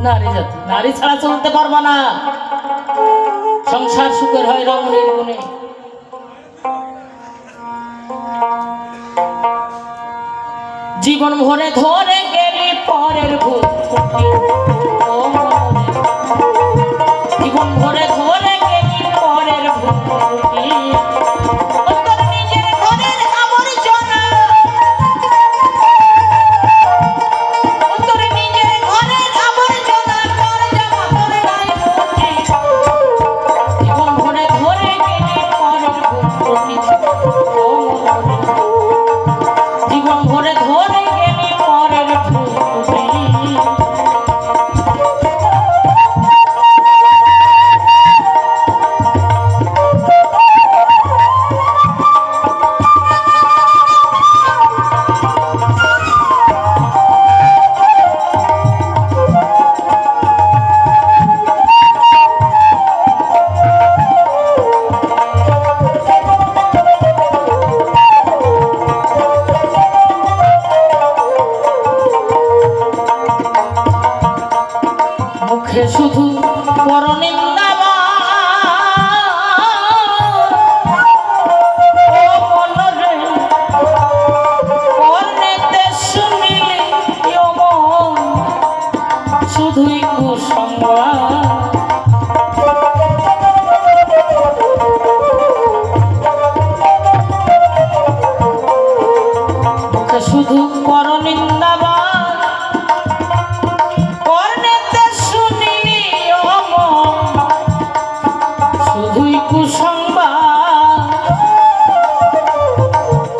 নারী জাতি, নারী ছাড়া চলতে পারবা না, সংসার সুখের হয় রমণীর গুণে। জীবন ভরে ধরে গেলি পরের ভূত, জীবন ভরে ধরে গেলি পরের ভূত, তোর নিজের ঘরের আবর্জনা, তোর নিজের ঘরের আবর্জনা, তোর জামা তোর গায়ে মুঠি, জীবন ভরে ধরে গেলি পরের ভূত, জীবন ভরে ধরে গেলি পরের ভূত। মুখে শুধু পরনিন্দা শুধুই কুসংবাদ, মুখে শুধু পরনিন্দা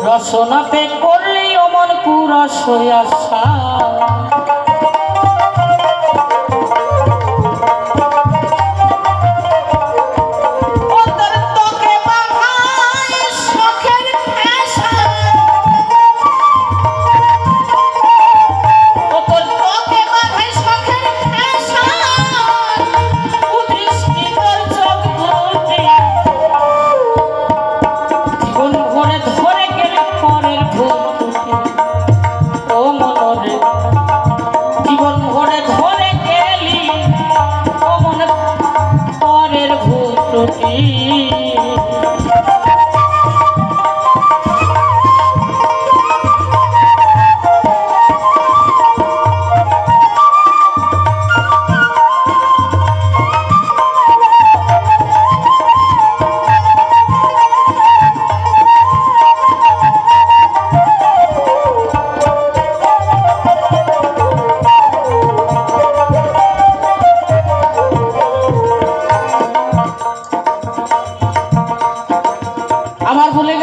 রসনাতে করলি অমন কুরস আশা,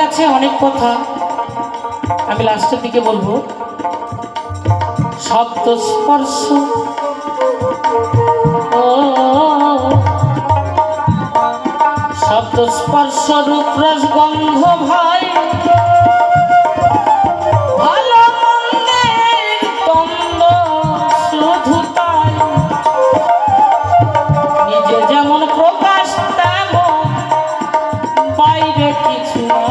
আছে অনেক কথা, আমি লাস্টের দিকে বলবো। শব্দ স্পর্শ ও শব্দ স্পর্শ রূপ রস গন্ধ ভাই, ভালো মন্দের দ্বন্দ্ব শুধু তাই, নিজে যেমন প্রকাশ তেমন বাইরে কিছু না।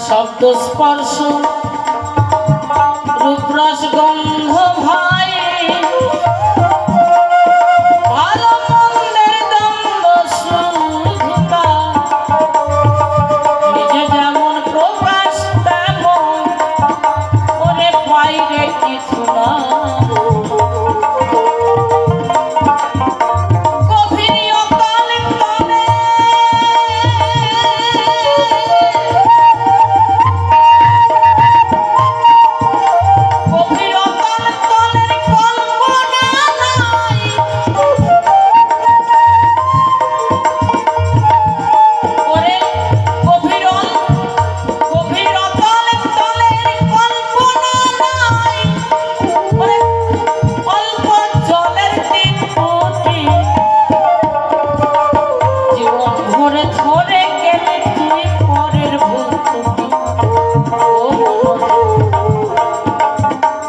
শব্দ স্পর্শ রূপরস গন্ধ ভাই, ভালো মন্দের দ্বন্দ্ব শুধু তাই, নিজে যেমন প্রকাশ তেমন ওরে বাইরে কিছু না।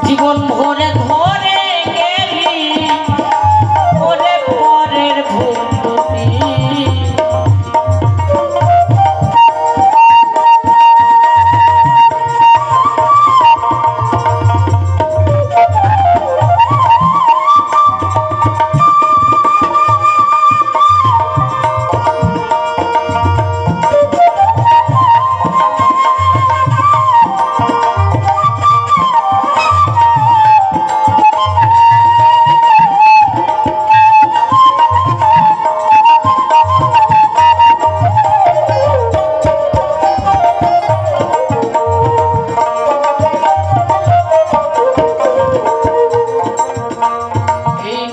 জীবন ভরে ধরে গেলি ওরে পরের ভূতি।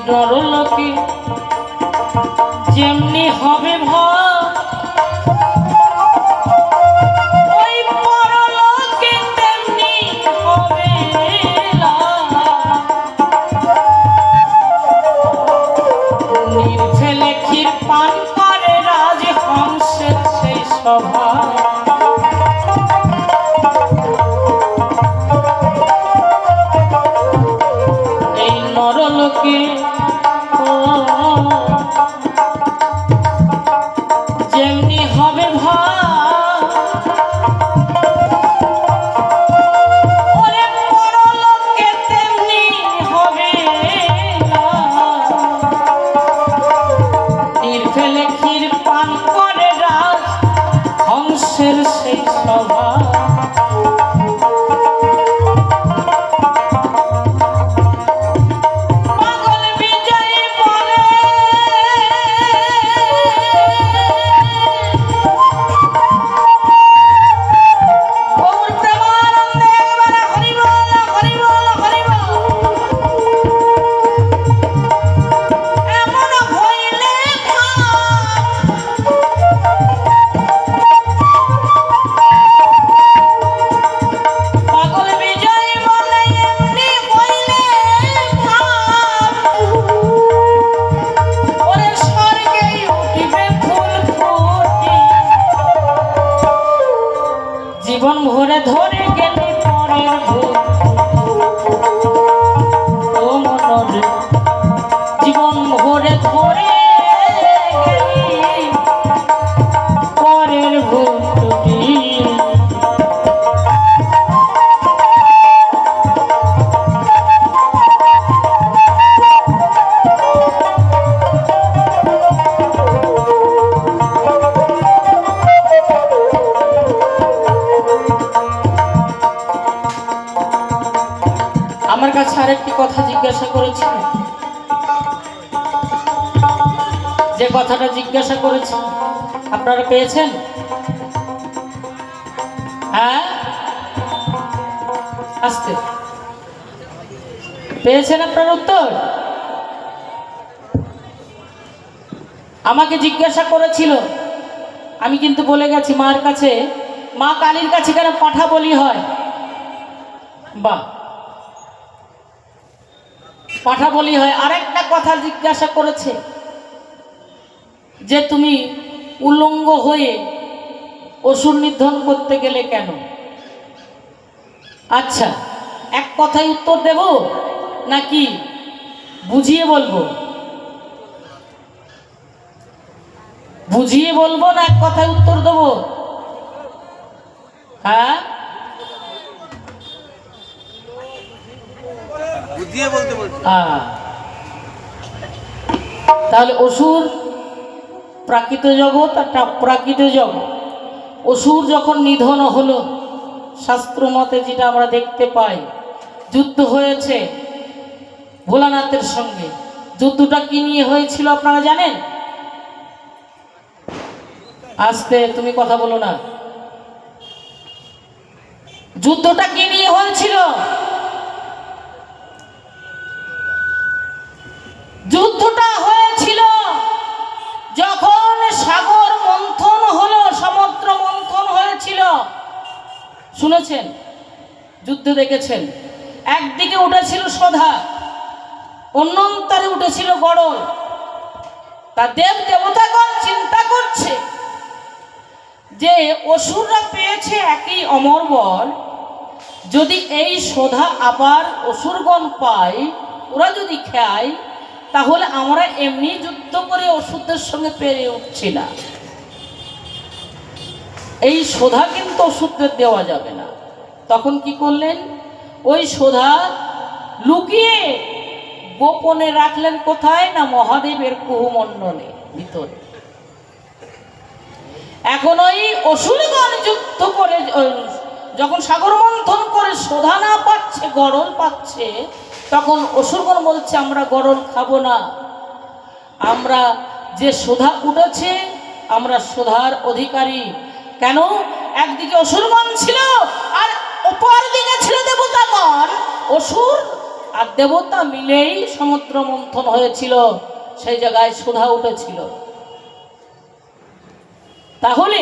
নরলোকে যেমনি হবে ভয়, ওই পরলোকে তেমনি হবে নির্ভেলে ক্ষীর পান করে রাজহংসের সেই সভা। এই নরলোকে যেমনি হবে ওরে পরলোকে তেমনি হবে নির্ভেলে ক্ষীর পান করে রাজ হংসের সেই সভা। জীবন ভরে ধরে গেলে পরের ভূত ও মনরে, জীবন ভরে ধরে গেলি পরের ভূত। আমার কাছে আরেকটি কথা জিজ্ঞাসা করেছিল, যে কথাটা জিজ্ঞাসা করেছি আপনারা পেয়েছেন? হ্যাঁ, আসতে পেয়েছেন আপনার উত্তর? আমাকে জিজ্ঞাসা করেছিল, আমি কিন্তু বলে গেছি মার কাছে, মা কালীর কাছে কেন পাঁঠা বলি হয়? বাহ, পাঁঠা বলি হয়। আরেকটা কথা জিজ্ঞাসা করেছে যে তুমি উলঙ্গ হয়ে অসুর নিধন করতে গেলে কেন? আচ্ছা, এক কথায় উত্তর দেব নাকি বুঝিয়ে বলবো? বুঝিয়ে বলবো না এক কথায় উত্তর দেবো? হ্যাঁ, বুঝিয়ে বলতে বলছি। তাহলে অসুর প্রাকৃত জগৎ আর প্রাকৃত জগৎ, অসুর যখন নিধন হলো, শাস্ত্র মতে যেটা আমরা দেখতে পাই, যুদ্ধ হয়েছে ভোলানাথের সঙ্গে। যুদ্ধটা কি নিয়ে হয়েছিল আপনারা জানেন? আস্তে, তুমি কথা বলো না। যুদ্ধটা কি নিয়ে হয়েছিল? যুদ্ধটা হয়েছিল যখন সাগর মন্থন হলো, সমুদ্র মন্থন হয়েছিল। শুনেছেন, যুদ্ধ দেখেছেন। একদিকে উঠেছিল সধা, অন্যন্তরে উঠেছিল গড়ল। তা দেব দেবতাগণ চিন্তা করছে যে অসুররা পেয়েছে একই অমর বল, যদি এই সধা আবার অসুরগণ পায়, ওরা যদি খায়, তাহলে আমরা এমনি যুদ্ধ করে অসুরদের সঙ্গে পেরে উঠছি না। এই সধা কিন্তু অসুরদের দেওয়া যাবে না। তখন কি করলেন? ওই সধা লুকিয়ে গোপনে রাখলেন। কোথায়? না মহাদেবের কুহুমণ্ডলে ভিতরে। এখন ওই অসুরগণ যুদ্ধ করে যখন সাগর মন্থন করে সধা না পাচ্ছে, গড়ল পাচ্ছে, তখন অসুরগণ বলছে আমরা গড়ল খাবো না, আমরা যে সধা উঠেছে আমরা সধার অধিকারী। কেন? একদিকে অসুরগণ ছিল আর অপর দিকে ছিল দেবতাগণ। অসুর আর দেবতা মিলেই সমুদ্র মন্থন হয়েছিল, সেই জায়গায় সধা উঠেছিল। তাহলে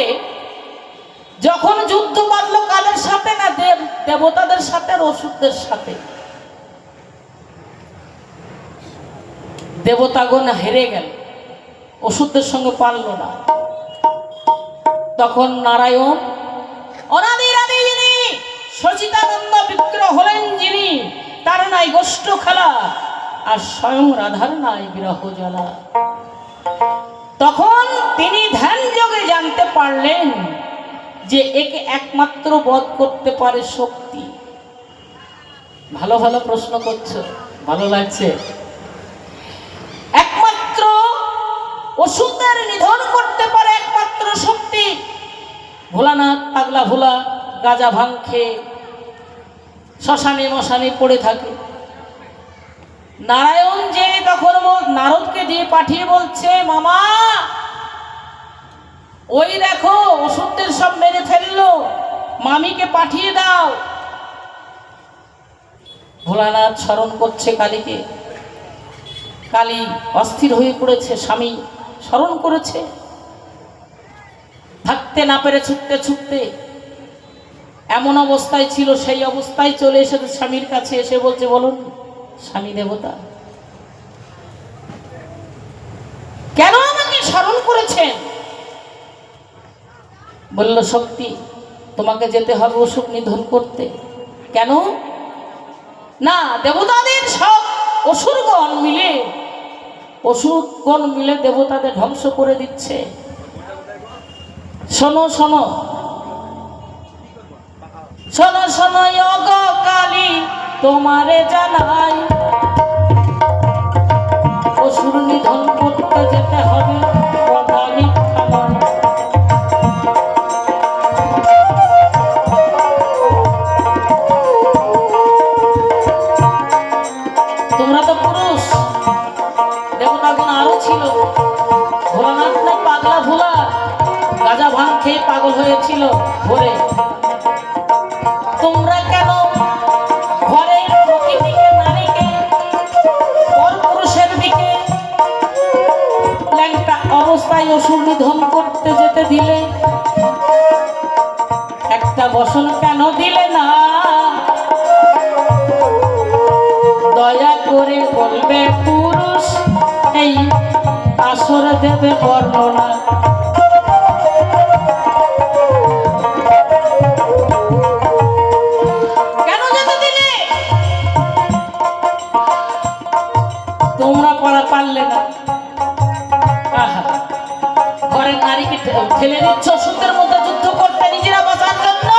যখন যুদ্ধ বাঁধলো কাদের সাথে? না দেবতাদের সাথে আর অসুরদের সাথে। দেবতাগণ হেরে গেল, অসুরদের সঙ্গে পারল না। তখন নারায়ণ অনাদির আদি যিনি, সচিতানন্দ বিগ্রহ হলেন যিনি, তার নাই গোষ্ঠ খেলা আর স্বয়ং রাধার নাই বিরহ জ্বালা। তখন তিনি ধ্যান যোগে জানতে পারলেন যে একে একমাত্র বধ করতে পারে শক্তি। ভালো ভালো প্রশ্ন করছো, ভালো লাগছে। একমাত্র অসুরদের নিধন করতে পারে একমাত্র শক্তি। ভোলানাথ পাগলা ভোলা গাঁজা ভাং খেয়ে শ্মশানে মশানে পড়ে থাকে। নারায়ণ যে তখন নারদকে দিয়ে পাঠিয়ে বলছে, মামা ওই দেখো অসুরদের সব মেরে ফেললো, মামিকে পাঠিয়ে দাও। ভোলানাথ স্মরণ করছে কালীকে। কালী অস্থির হয়ে পড়েছে, স্বামী স্মরণ করেছে। থাকতে না পেরে ছুটতে ছুটতে এমন অবস্থায় ছিল, সেই অবস্থায় চলে এসেছে স্বামীর কাছে। এসে বলছে, বলুন স্বামী দেবতা, কেন আমাকে স্মরণ করেছেন? বলল, শক্তি তোমাকে যেতে হবে অসুর নিধন করতে। কেন? না দেবতাদের সব অসুরগণ মিলে দেবতাদের ধ্বংস করে দিচ্ছে। শোনো শোনো শোনো শোনো গো কালী, তোমারে জানাই, অসুর নিধন করতে যেতে হবে, কথা মিথ্যা নয়। তোমরা তো পুরুষ, দেবতাগণ আরো ছিল। ভোলানাথ না পাগলা ভোলা গাঁজা ভাং খেয়ে পাগল হয়েছিল ভোরে। তোমরা কেন ঘরের প্রকৃতিকে নারীকে তাই অসুর নিধন করতে যেতে দিলে একটা বসন কেন দিলে না? দয়া করে বলবে পুরুষ এই আসর দেবে বর্ণনা। কেন যেতে দিলে? তোমরা পারলে না। আহা, ঘরের নারীকে ঠেলে দিচ্ছ অসুরদের মধ্যে যুদ্ধ করতে নিজেরা বাঁচার জন্য।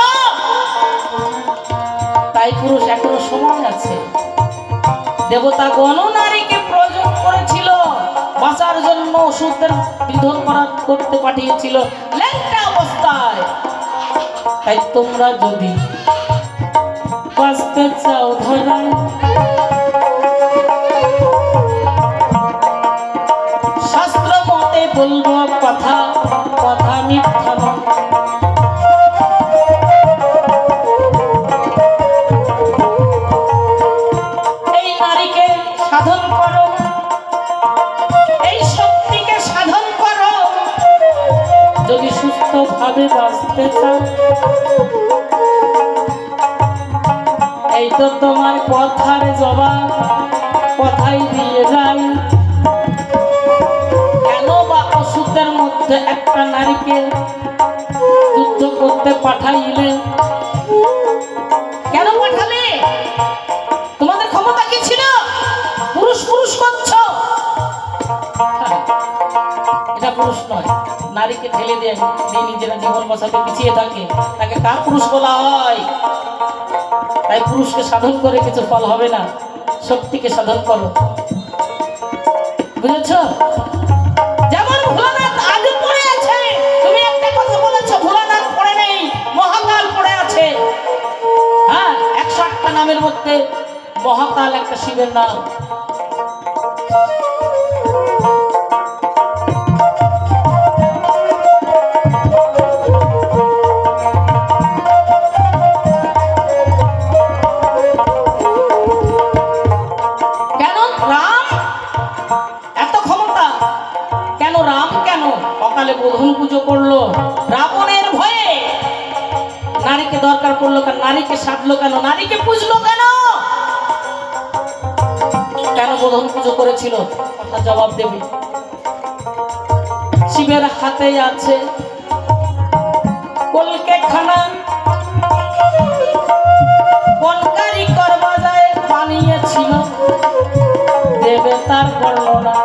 তাই পুরুষ এখনো সময় আছে। দেবতাগণ নারীকে প্রয়োজন করেছিল বাঁচার জন্য, অসুরদের নিধন করতে পাঠিয়েছিল ল্যাংটা অবস্থায়। তাই তোমরা যদি বাঁচতে চাও ধরায়, শাস্ত্র মতে বলবো কথা, কথা মিথ্যা নয়। এই নারীকে সাধন করো, এই শক্তিকে সাধন করো যদি সুস্থভাবে বাঁচতে চাও। এই তো তোমার কথার জবাব, কথাই দিয়ে যাই। কেন বা অসুরদের মধ্যে একটা নারীকে যুদ্ধ করতে পাঠাইলে? কেন পাঠালে? তোমাদের ক্ষমতা কি ছিল? পুরুষ পুরুষ করছো। এটা পুরুষ নয়। নারীকে ঠেলে দিয়ে নিজেরা জীবন বাঁচাতে পিছিয়ে থাকে, তাকে কার পুরুষ বলা হয়? তাই পুরুষকে সাধন করে কিছু ফল হবে না, শক্তিকে সাধন করো। বুঝেছ? যেমন ভোলানাথ আজ পড়ে আছে, তুমি একটা কথা বলেছো ভোলানাথ পড়ে নেই, মহাকাল পড়ে আছে। হ্যাঁ, 108টা নামের মধ্যে মহাকাল একটা শিবের নাম। কেন রাম এত ক্ষমতা? কেন রাম কেন অকালে বোধন পুজো করলো? রাবণের ভয়ে নারীকে দরকার পড়লো কেন? নারীকে সাধলো কেন? নারীকে পুজলো কেন? কেন বোধন পুজো করেছিল? কথা জবাব দেবে। শিবের হাতে আছে কলকে খানা, কোন কারিগর বাজায় বানিয়েছিল দেবে তার বর্ণনা।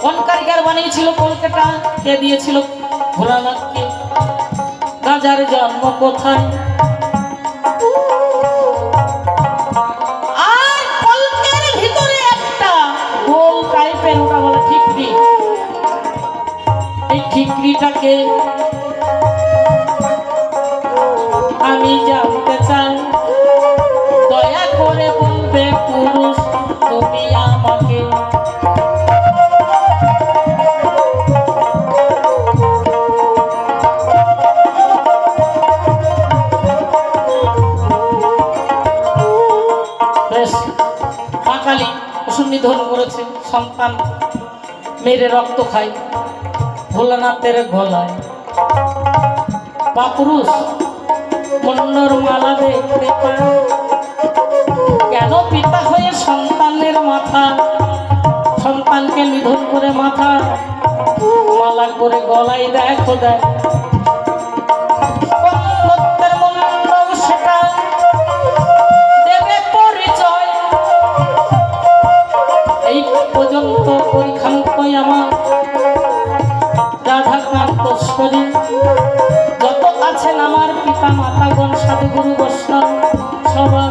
কোন কারিগর বানিয়েছিল কলকাতা? কে দিয়েছিল? ভোলানাথকে। রাজার জন্ম কোথায়? আর কলকের ভিতরে একটা গোল টাইপের, ওটা বলে ঠিকরি। এই ঠিকরিটাকে আমি জানতে চাই, দয়া করে বলবে পুরুষ তুমি আমাকে। মা কালী অসুর নিধন করেছে, সন্তান মেরে রক্ত খায় ভোলানাথের গলায়। বা পুরুষ মন্নর মালা দেখতে পায়, কেন পিতা হয়ে সন্তানের মাথা, সন্তানকে নিধন করে মাথা মালা করে গলায় দেখো দেয়। সেটা দেবে পরিচয়। এই পর্যন্ত পরিখান্তই আমার রাধাকান্ত শরীর। যত আছেন আমার পিতা মাতাগণ, সাধুগুরু বৈষ্ণব সবার